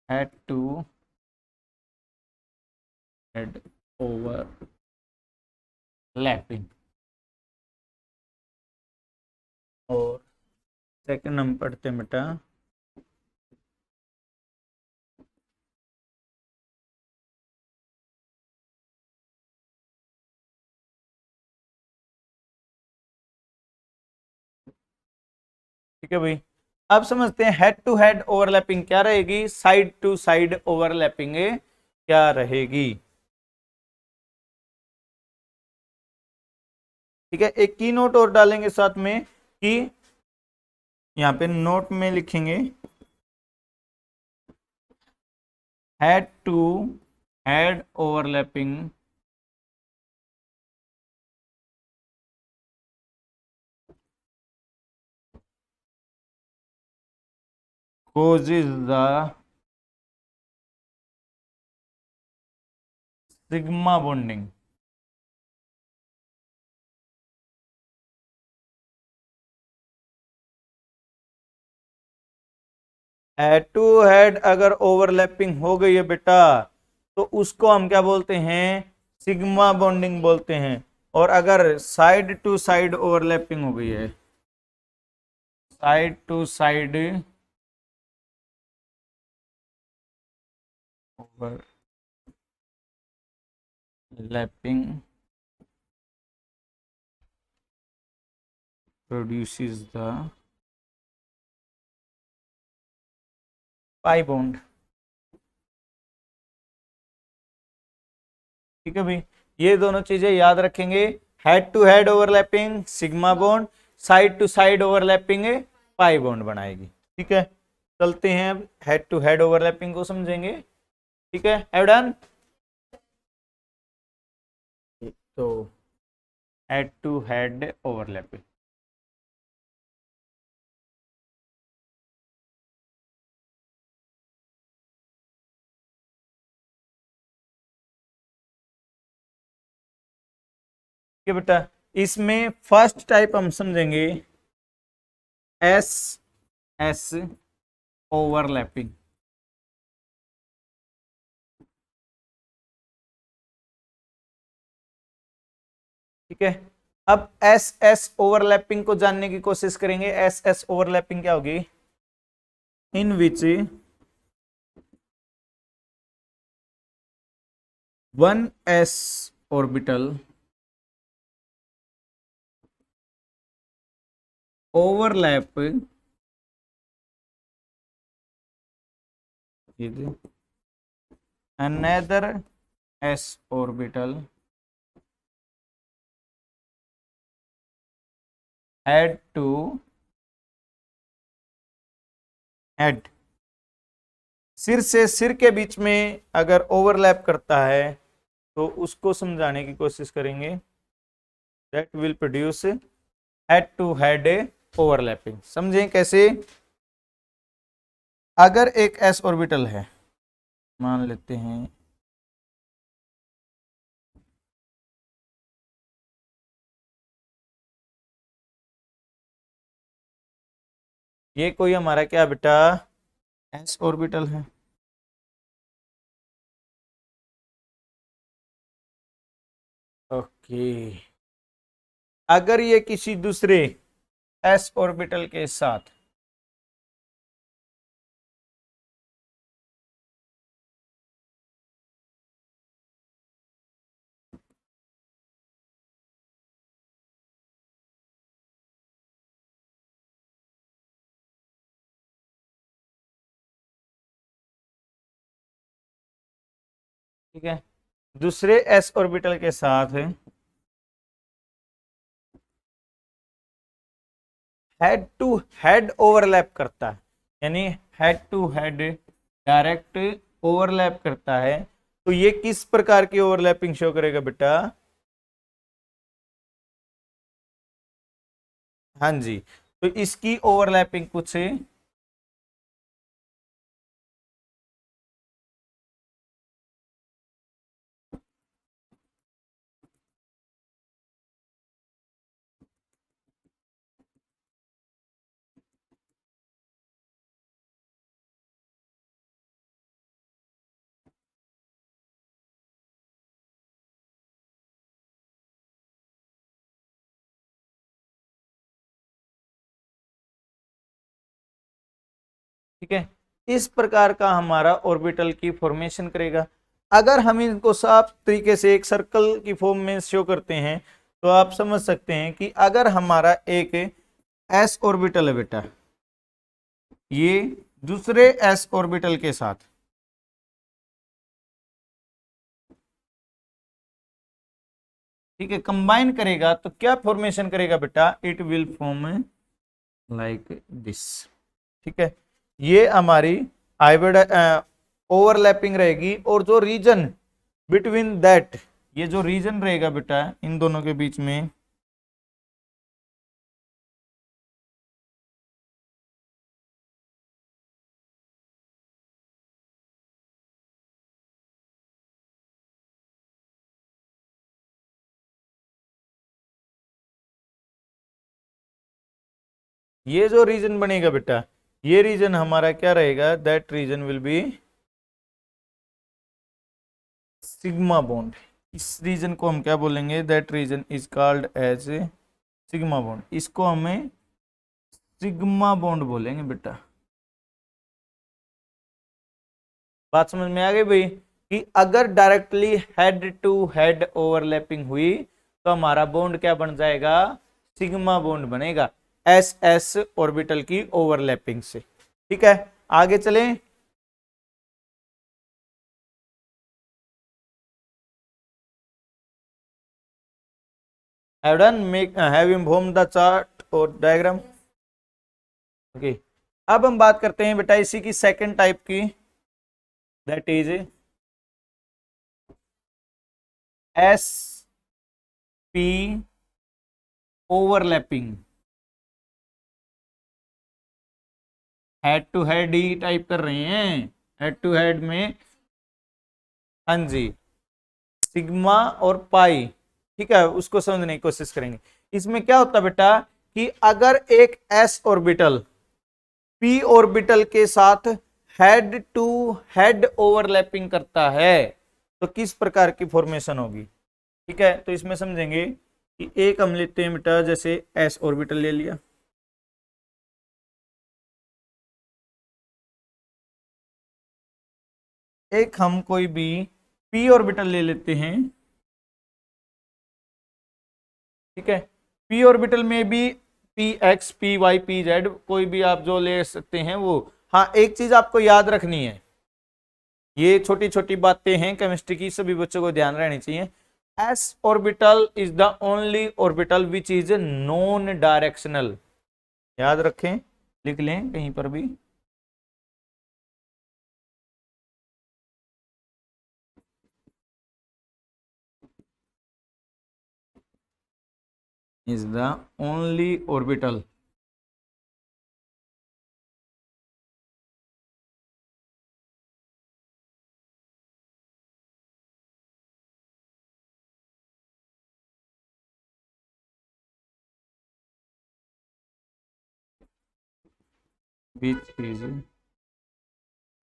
Head to head overlapping और सेकंड हम पढ़ते हैं बेटा ठीक है भाई। अब समझते हैं हेड टू हेड ओवरलैपिंग क्या रहेगी, साइड टू साइड ओवरलैपिंग क्या रहेगी। ठीक है, एक की नोट और डालेंगे साथ में कि यहाँ पे नोट में लिखेंगे head to head overlapping causes the sigma bonding। Head to head अगर ओवरलैपिंग हो गई है बेटा तो उसको हम क्या बोलते हैं, सिग्मा बॉन्डिंग बोलते हैं। और अगर साइड टू साइड ओवरलैपिंग हो गई है, side to side overlapping produces the pi bond. ठीक है भाई, ये दोनों चीजें याद रखेंगे, head to head overlapping sigma bond, side to side overlapping pi bond बनाएगी। ठीक है, चलते हैं अब हेड टू हेड ओवरलैपिंग को समझेंगे। ठीक है, हैव डन। तो हेड टू हेड ओवरलैपिंग, ठीक है बेटा, इसमें फर्स्ट टाइप हम समझेंगे एस एस ओवरलैपिंग। ठीक है, अब एस एस ओवरलैपिंग को जानने की कोशिश करेंगे। एस एस ओवरलैपिंग क्या होगी, in which one s orbital overlap another s orbital head to head, सिर से सिर के बीच में अगर ओवरलैप करता है तो उसको समझाने की कोशिश करेंगे। That will produce head to head overlapping. समझें कैसे? अगर एक एस ऑर्बिटल है, मान लेते हैं ये कोई हमारा क्या बेटा एस ऑर्बिटल है। ओके, अगर ये किसी दूसरे एस ऑर्बिटल के साथ ठीक है, दूसरे एस ऑर्बिटल के साथ हेड टू हेड ओवरलैप करता है, यानी head to head direct overlap करता है, तो ये किस प्रकार की ओवरलैपिंग शो करेगा बेटा? हाँ जी, तो इसकी ओवरलैपिंग कुछ ठीक है, इस प्रकार का हमारा ऑर्बिटल की फॉर्मेशन करेगा। अगर हम इनको साफ तरीके से एक सर्कल की फॉर्म में शो करते हैं तो आप समझ सकते हैं कि अगर हमारा एक एस ऑर्बिटल है बेटा, ये दूसरे एस ऑर्बिटल के साथ ठीक है कंबाइन करेगा तो क्या फॉर्मेशन करेगा बेटा? It will form like this. ठीक है, ये हमारी हाइब्रिड ओवरलैपिंग रहेगी, और जो रीजन बिटवीन दैट, ये जो रीजन रहेगा बेटा इन दोनों के बीच में, ये जो रीजन बनेगा बेटा, ये रीजन हमारा क्या रहेगा? That region will be sigma bond. इस रीजन को हम क्या बोलेंगे? That region is called as sigma bond. इसको हमें सिग्मा बॉन्ड बोलेंगे बेटा। बात समझ में आ गई भाई कि अगर directly head to head overlapping हुई तो हमारा बॉन्ड क्या बन जाएगा? सिग्मा बॉन्ड बनेगा एस एस ऑर्बिटल की ओवरलैपिंग से। ठीक है, आगे चलें। have informed the chart और डायग्राम। ओके, अब हम बात करते हैं बेटा इसी की सेकंड टाइप की, that is s p overlapping. Head to head ही टाइप कर रहे हैं, हेड टू हेड में हाँ जी सिग्मा और पाई। ठीक है, उसको समझने की कोशिश करेंगे। इसमें क्या होता है बेटा कि अगर एक एस ऑर्बिटल पी ऑर्बिटल के साथ हेड टू हेड ओवरलैपिंग करता है तो किस प्रकार की फॉर्मेशन होगी? ठीक है, तो इसमें समझेंगे कि एक हम लेते हैं बेटा, जैसे एस ऑर्बिटल ले लिया, एक हम कोई भी पी ऑर्बिटल ले लेते हैं। ठीक है, पी ऑर्बिटल में भी p x p y p z, कोई भी आप जो ले सकते हैं वो। हाँ, एक चीज आपको याद रखनी है, ये छोटी छोटी बातें हैं केमिस्ट्री की, सभी बच्चों को ध्यान रहनी चाहिए। S orbital is the only orbital which is non directional. याद रखें, लिख लें कहीं पर भी। Is the only orbital which is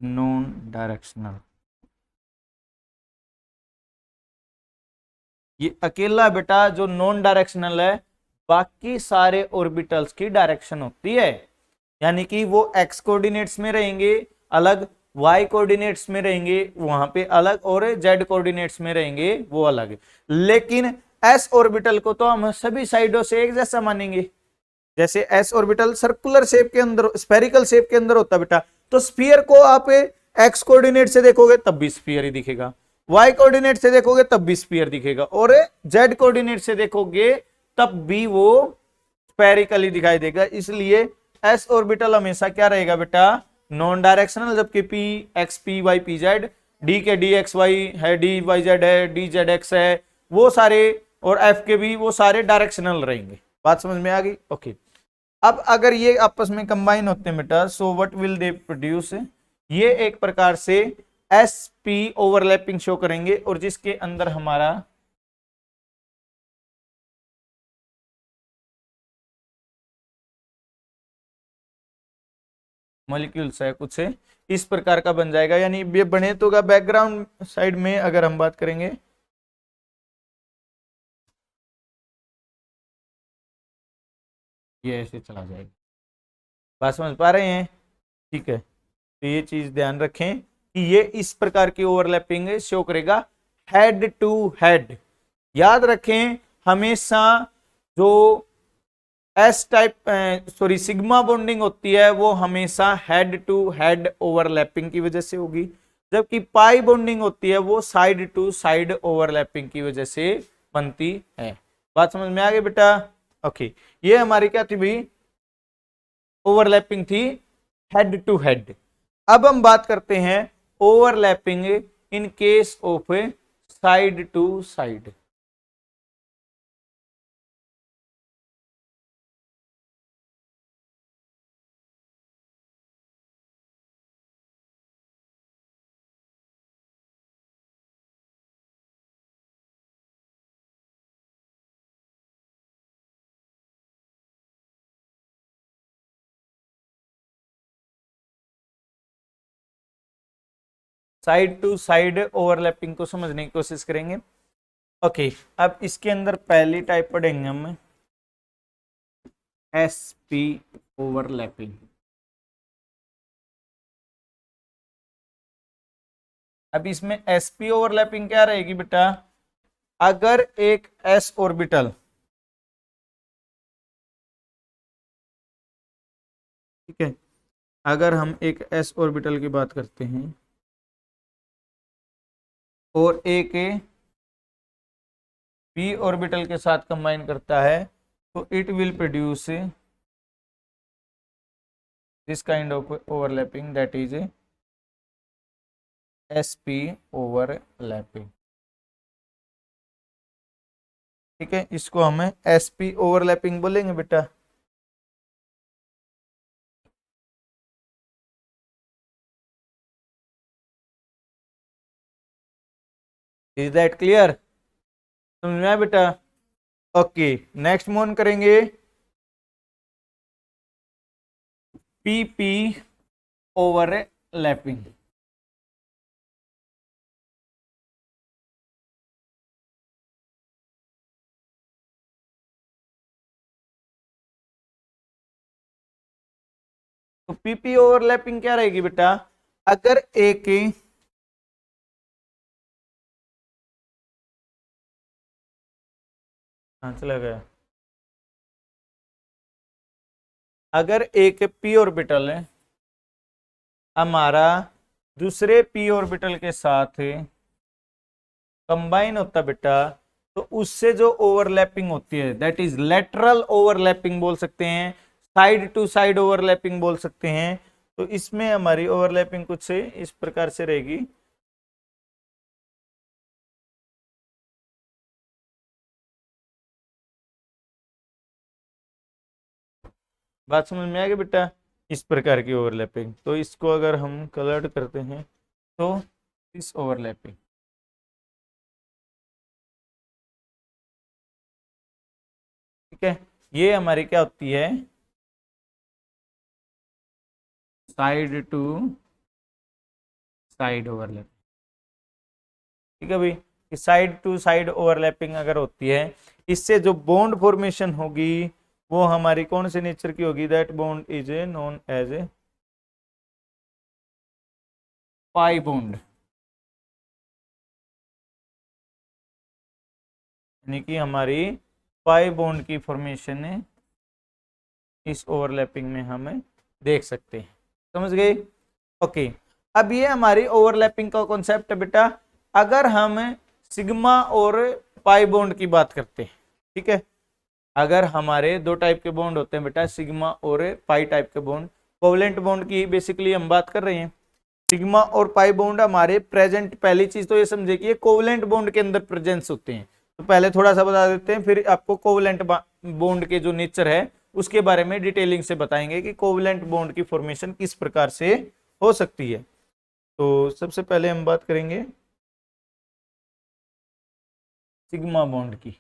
non directional. ये अकेला बेटा जो नॉन डायरेक्शनल है, बाकी सारे ऑर्बिटल्स की डायरेक्शन होती है। यानी कि वो एक्स कोऑर्डिनेट्स में रहेंगे अलग, वाई कोऑर्डिनेट्स में रहेंगे वहां पे अलग, और जेड कोऑर्डिनेट्स में रहेंगे वो अलग। लेकिन एस ऑर्बिटल को तो हम सभी साइडों से एक जैसा मानेंगे। जैसे एस ऑर्बिटल सर्कुलर शेप के अंदर, स्फेरिकल शेप के अंदर होता है बेटा, तो स्फीयर को आप एक्स कोऑर्डिनेट से देखोगे तब भी स्फीयर ही दिखेगा, वाई कोऑर्डिनेट से देखोगे तब भी स्फीयर दिखेगा, और जेड कोऑर्डिनेट से देखोगे तब भी वो स्फेरिकल ही दिखाई देगा। इसलिए एस ऑर्बिटल हमेशा क्या रहेगा बेटा, नॉन डायरेक्शनल, जबकि p x p y p z, d के डी एक्स वाई है, डी वाई जेड है, डी जेड एक्स है, वो सारे, और एफ के भी वो सारे डायरेक्शनल रहेंगे। बात समझ में आ गई? ओके। अब अगर ये आपस में कंबाइन होते हैं बेटा, so what will they produce, ये एक प्रकार से एस पी ओवरलैपिंग शो करेंगे, और जिसके अंदर हमारा मॉलिक्यूल्स है कुछ इस प्रकार का बन जाएगा। यानी ये बने तो का बैकग्राउंड साइड में अगर हम बात करेंगे, ये ऐसे चला जाएगा। बात समझ पा रहे हैं? ठीक है, तो ये चीज ध्यान रखें कि ये इस प्रकार की ओवरलैपिंग शो करेगा हेड टू हेड। याद रखें हमेशा जो S type sorry sigma bonding होती है वो हमेशा हेड टू हेड ओवरलैपिंग की वजह से होगी, जबकि पाई बॉन्डिंग होती है वो साइड टू साइड ओवरलैपिंग की वजह से बनती है। बात समझ में आ गई बेटा? ओके, ये हमारी क्या थी भाई, ओवरलैपिंग थी हेड टू हेड। अब हम बात करते हैं overlapping in case of side to side. Side to side overlapping को समझने की कोशिश करेंगे। ओके, अब इसके अंदर पहली टाइप पढ़ेंगे हम एस पी ओवरलैपिंग। अब इसमें एस पी ओवरलैपिंग क्या रहेगी बेटा, अगर एक एस ऑर्बिटल, ठीक है, अगर हम एक एस ऑर्बिटल की बात करते हैं और एक पी ऑर्बिटल के साथ कंबाइन करता है, तो it will produce this kind of overlapping, that is s p overlapping. ठीक है, इसको हमें एस पी ओवरलैपिंग बोलेंगे बेटा। Is that clear? समझ में आया बेटा? ओके, नेक्स्ट मूव करेंगे पीपी ओवरलैपिंग। तो पीपी ओवरलैपिंग क्या रहेगी बेटा, अगर एक हाँ चला गया, अगर एक p ऑर्बिटल है हमारा दूसरे p ऑर्बिटल के साथ कंबाइन होता बेटा, तो उससे जो ओवरलैपिंग होती है दैट इज लेटरल ओवरलैपिंग बोल सकते हैं, साइड टू साइड ओवरलैपिंग बोल सकते हैं। तो इसमें हमारी ओवरलैपिंग कुछ इस प्रकार से रहेगी। बात समझ में आ गई बेटा? इस प्रकार की ओवरलैपिंग, तो इसको अगर हम कलर्ड करते हैं तो इस ओवरलैपिंग, ठीक है, ये हमारी क्या होती है, साइड टू साइड ओवरलैपिंग। ठीक है भाई, कि साइड टू साइड ओवरलैपिंग अगर होती है, इससे जो बॉन्ड फॉर्मेशन होगी वो हमारी कौन से नेचर की होगी, that bond is a known as a pi bond, यानी कि हमारी पाई बॉन्ड की फॉर्मेशन इस ओवरलैपिंग में हमें देख सकते हैं। समझ गए? ओके, अब ये हमारी ओवरलैपिंग का कॉन्सेप्ट है बेटा। अगर हम सिग्मा और पाई बॉन्ड की बात करते हैं, ठीक है, अगर हमारे दो टाइप के बॉन्ड होते हैं बेटा, सिग्मा और पाई टाइप के बॉन्ड, कोवलेंट बॉन्ड की बेसिकली हम बात कर रहे हैं। सिग्मा और पाई बॉन्ड हमारे प्रेजेंट, पहली चीज तो ये समझे कि ये कोवलेंट बॉन्ड के अंदर प्रेजेंस होते हैं। तो पहले थोड़ा सा बता देते हैं, फिर आपको कोवलेंट बॉन्ड के जो नेचर है उसके बारे में डिटेलिंग से बताएंगे कि कोवलेंट बॉन्ड की फॉर्मेशन किस प्रकार से हो सकती है। तो सबसे पहले हम बात करेंगे सिग्मा बॉन्ड की।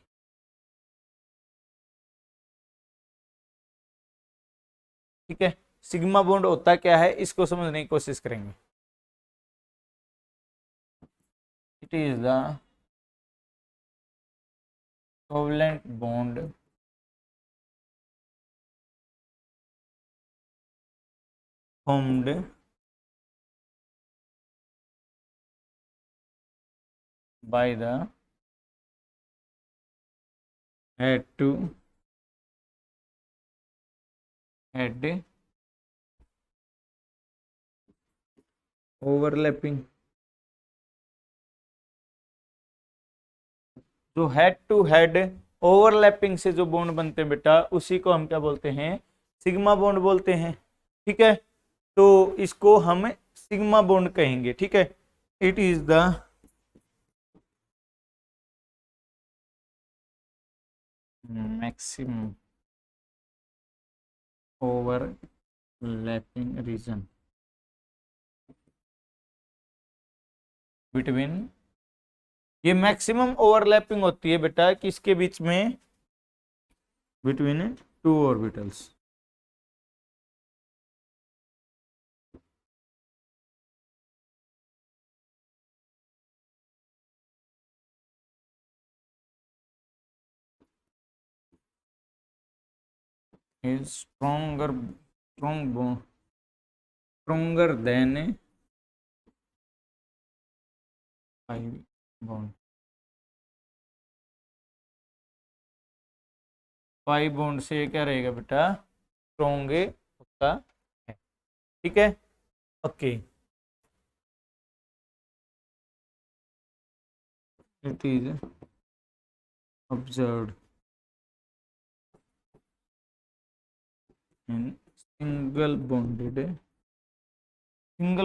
ठीक है, सिग्मा बॉन्ड होता क्या है इसको समझने की कोशिश करेंगे। It is the covalent bond formed by the head to head overlapping। जो हेड टू हेड ओवरलैपिंग से जो बॉन्ड बनते हैं बेटा, उसी को हम क्या बोलते हैं, सिग्मा बॉन्ड बोलते हैं। ठीक है, तो इसको हम सिग्मा बॉन्ड कहेंगे। ठीक है, it is the maximum overlapping region between, ये मैक्सिमम ओवरलैपिंग होती है बेटा किसके बीच में, between two orbitals. is stronger than a pi bond। Pi bond से क्या रहेगा बेटा, स्ट्रोंग होता है। ठीक है, okay, it is observed in single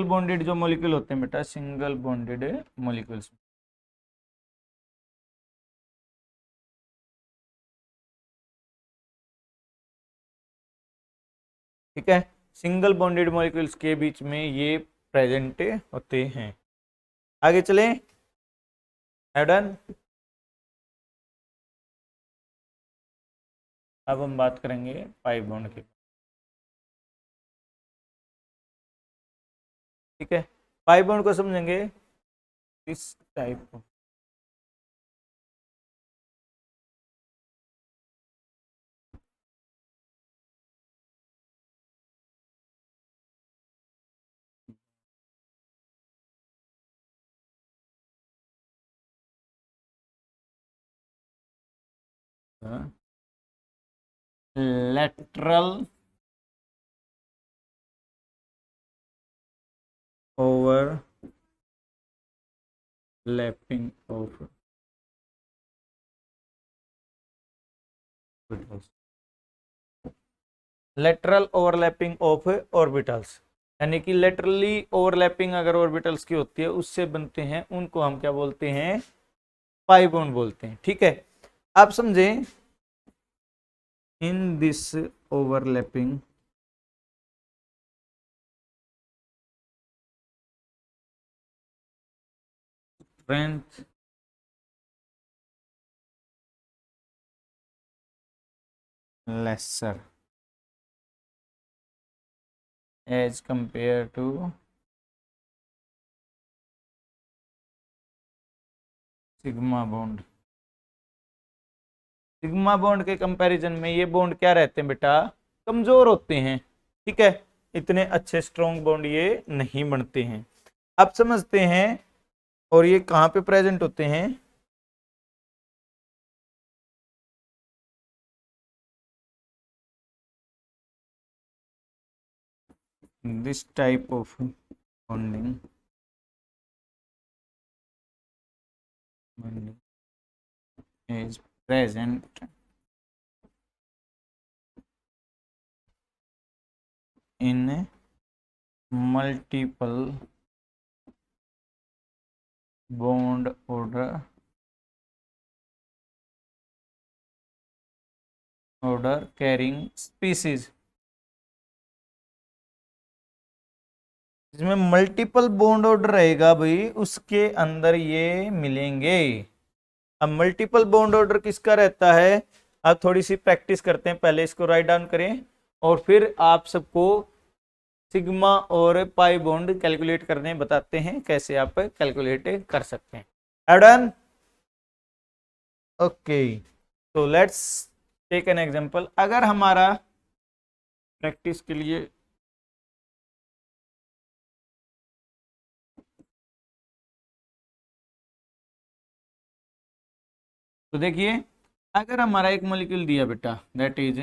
bonded जो मॉलिक्यूल होते हैं बेटा, सिंगल बॉन्डेड मॉलिक्यूल्स। ठीक है, सिंगल बॉन्डेड मॉलिक्यूल्स के बीच में ये प्रेजेंट होते हैं। आगे चलें, डन। अब हम बात करेंगे पाई बॉन्ड की। ठीक है, पाई बॉन्ड को समझेंगे इस टाइप को। Lateral overlapping of orbitals, lateral overlapping of orbitals, यानी कि लेटरली ओवरलैपिंग अगर ऑर्बिटल्स की होती है उससे बनते हैं, उनको हम क्या बोलते हैं, पाई बॉन्ड बोलते हैं। ठीक है, आप समझें, in this overlapping strength lesser as compared to sigma bond. Sigma bond के कंपैरिजन में ये बॉन्ड क्या रहते हैं बेटा, कमजोर होते हैं। ठीक है, इतने अच्छे स्ट्रॉन्ग बॉन्ड ये नहीं बनते हैं। अब समझते हैं, और ये कहाँ पे प्रेजेंट होते हैं, this type of bonding is present in multiple bond order carrying species। जिसमें मल्टीपल बॉन्ड ऑर्डर रहेगा भाई, उसके अंदर ये मिलेंगे। अब मल्टीपल बॉन्ड ऑर्डर किसका रहता है, अब थोड़ी सी प्रैक्टिस करते हैं, पहले इसको राइट डाउन करें और फिर आप सबको सिग्मा और पाई बॉन्ड कैलकुलेट करने बताते हैं, कैसे आप कैलकुलेट कर सकते हैं। डन, ओके, तो लेट्स टेक एन एग्जांपल। अगर हमारा प्रैक्टिस के लिए तो देखिए, अगर हमारा एक मॉलिक्यूल दिया बेटा, दैट इज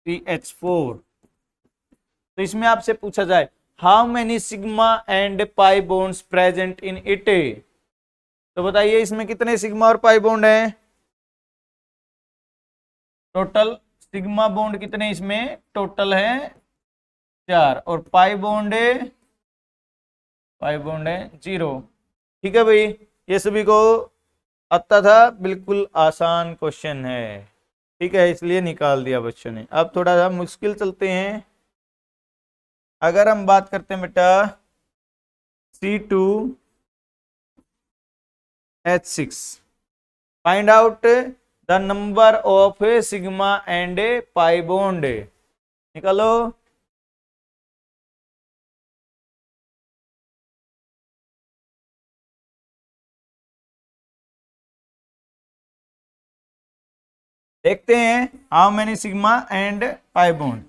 CH4, तो इसमें आपसे पूछा जाए how many sigma and pi bonds present in it, तो बताइए इसमें कितने सिग्मा और पाई बॉन्ड हैं। टोटल सिग्मा बॉन्ड कितने इसमें टोटल है 4, और पाई बॉन्ड है 0। ठीक है भाई, ये सभी को आता था, बिल्कुल आसान क्वेश्चन है। ठीक है, इसलिए निकाल दिया बच्चों ने। अब थोड़ा सा मुश्किल चलते हैं। अगर हम बात करते हैं बेटा C2H6, find out the number of sigma and pi bond, निकालो। देखते हैं how many sigma and pi bond.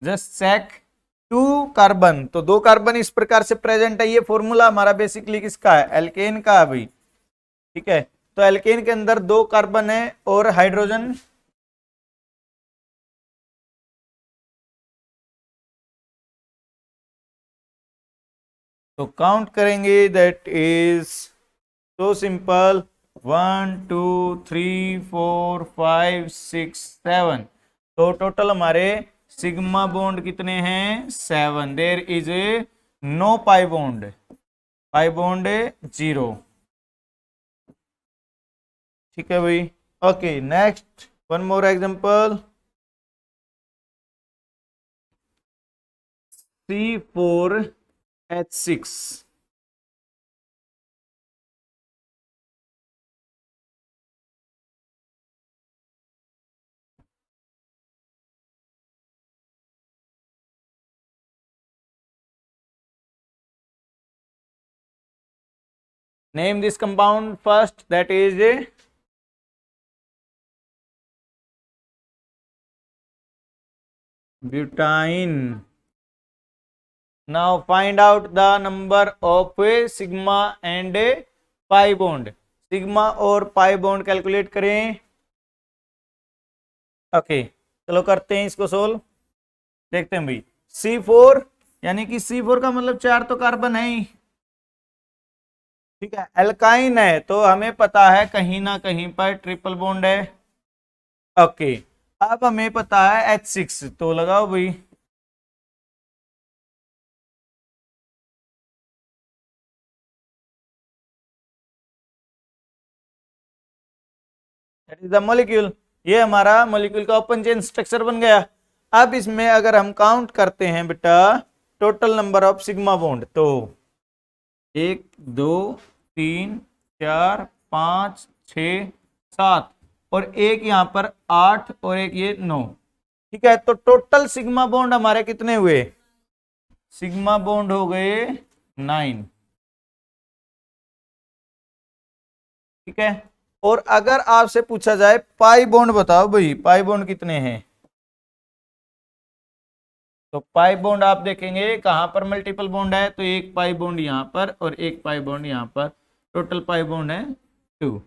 Just check 2 carbon, तो 2 कार्बन इस प्रकार से प्रेजेंट है। ये फॉर्मूला हमारा बेसिकली किसका है, एल्केन का है भाई। ठीक है, तो एल्केन के अंदर 2 कार्बन है और हाइड्रोजन तो काउंट करेंगे, दैट इज सो सिंपल, 1 2 3 4 5 6 7, तो टोटल हमारे सिग्मा बॉन्ड कितने हैं 7। There is no pi bond, 0। ठीक है भाई, okay, next one more example, C4H6, name this compound first, that is butane। Now find out the number of sigma and pi bond, sigma और पाई बॉन्ड कैलकुलेट करें। ओके, चलो करते हैं इसको सोल्व, देखते हैं भाई। C4 यानी कि C4 का मतलब 4 तो कार्बन है ही, ठीक है। एल्काइन है तो हमें पता है कहीं ना कहीं पर ट्रिपल बॉन्ड है। ओके, अब हमें पता है H6 तो लगाओ भाई। दैट इज द मॉलिक्यूल, ये हमारा मॉलिक्यूल का ओपन चेन स्ट्रक्चर बन गया। अब इसमें अगर हम काउंट करते हैं बेटा total number of sigma bond, तो 1 2 3 4 5 6 7 और एक यहां पर 8 और एक ये 9, ठीक है। तो टोटल सिग्मा बॉन्ड हमारे कितने हुए? सिग्मा बॉन्ड हो गए 9, ठीक है। और अगर आपसे पूछा जाए पाई बॉन्ड बताओ भाई, पाई बॉन्ड कितने हैं? तो पाई बॉन्ड आप देखेंगे कहां पर मल्टीपल बॉन्ड है, तो एक पाई बॉन्ड यहां पर और एक पाई बॉन्ड यहां पर, टोटल पाई बॉन्ड है 2।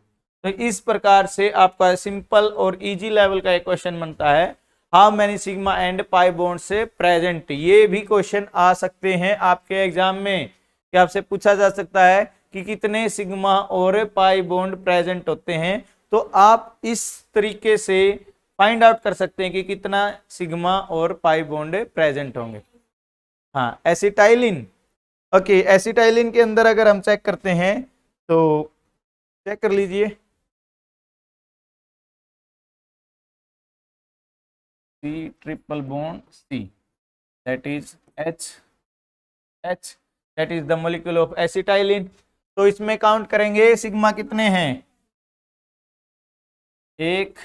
तो इस प्रकार से आपका सिंपल और इजी लेवल का एक क्वेश्चन बनता है, how many sigma and pi bond से प्रेजेंट। ये भी क्वेश्चन आ सकते हैं आपके एग्जाम में, कि आपसे पूछा जा सकता है कि कितने सिग्मा और पाई बॉन्ड प्रेजेंट होते हैं, तो आप इस तरीके से फाइंड आउट कर सकते हैं कि कितना सिग्मा और पाई बॉन्ड प्रेजेंट होंगे। हाँ, एसिटाइलिन, ओके, एसिटाइलिन के अंदर अगर हम चेक करते हैं तो चेक कर लीजिए, C triple bond C, that is H that is the molecule of acetylene. तो इसमें काउंट करेंगे सिग्मा कितने हैं, 1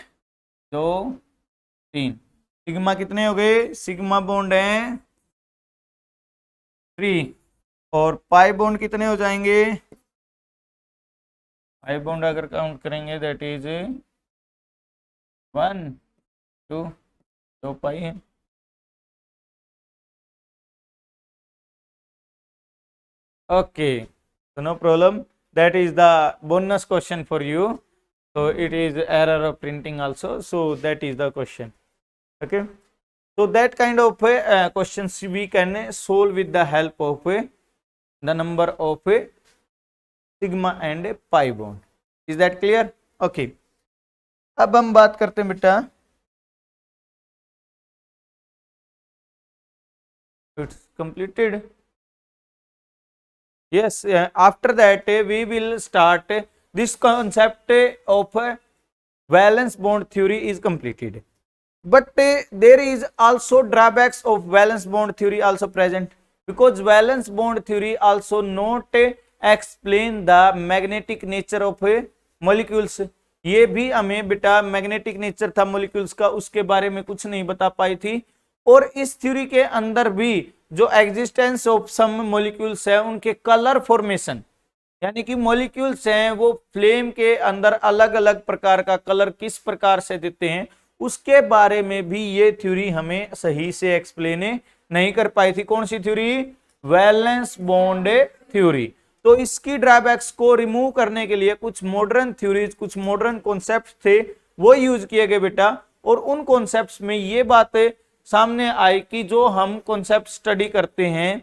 2 3, सिग्मा कितने हो गए? सिग्मा बॉन्ड है 3, और पाई बॉन्ड कितने हो जाएंगे? पाई बॉन्ड अगर काउंट करेंगे दैट इज 1 2, 2 पाई है। Okay, so no problem, that is the bonus question for you, so it is error of printing also, so that is the question. Okay, so that kind of questions we can solve with the help of the number of sigma and pi bond. Is that clear? Okay, अब हम बात करते हैं बेटा, it's completed. Yes, after that we will start this concept of valence bond theory is completed, but there is also drawbacks of valence bond theory also present, because valence bond theory also not explain the magnetic nature of molecules. ये भी हमें बेटा मैग्नेटिक नेचर था मॉलिक्यूल्स का, उसके बारे में कुछ नहीं बता पाई थी। और इस थ्योरी के अंदर भी जो एग्जिस्टेंस ऑफ सम मॉलिक्यूल्स है उनके कलर फॉर्मेशन, यानी कि मॉलिक्यूल्स हैं वो फ्लेम के अंदर अलग अलग प्रकार का कलर किस प्रकार से देते हैं, उसके बारे में भी ये थ्योरी हमें सही से एक्सप्लेन नहीं कर पाई थी। कौन सी थ्योरी? Valence bond theory. तो इसकी ड्रॉबैक्स को रिमूव करने के लिए कुछ मॉडर्न थ्योरीज, कुछ मॉडर्न कॉन्सेप्ट थे वो यूज किए गए बेटा, और उन कॉन्सेप्ट्स में ये बातें सामने आई कि जो हम कॉन्सेप्ट स्टडी करते हैं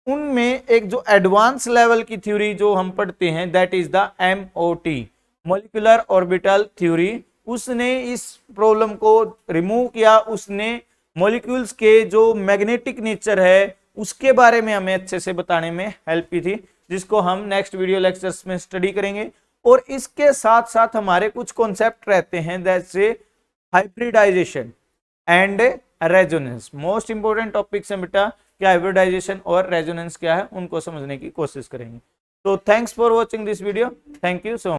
उनमें एक जो एडवांस लेवल की थ्योरी जो हम पढ़ते हैं that is the MOT, molecular orbital theory, उसने इस प्रॉब्लम को रिमूव किया। उसने मॉलिक्यूल्स के जो मैग्नेटिक नेचर है उसके बारे में हमें अच्छे से बताने में हेल्प की थी, जिसको हम नेक्स्ट वीडियो लेक्चर्स में स्टडी करेंगे। और इसके साथ साथ हमारे कुछ कॉन्सेप्ट रहते हैं जैसे hybridization and resonance, most important topics हैं बेटा, क्या हाइब्रिडाइजेशन और रेजोनेंस क्या है उनको समझने की कोशिश करेंगे। तो thanks for watching this video, thank you so much.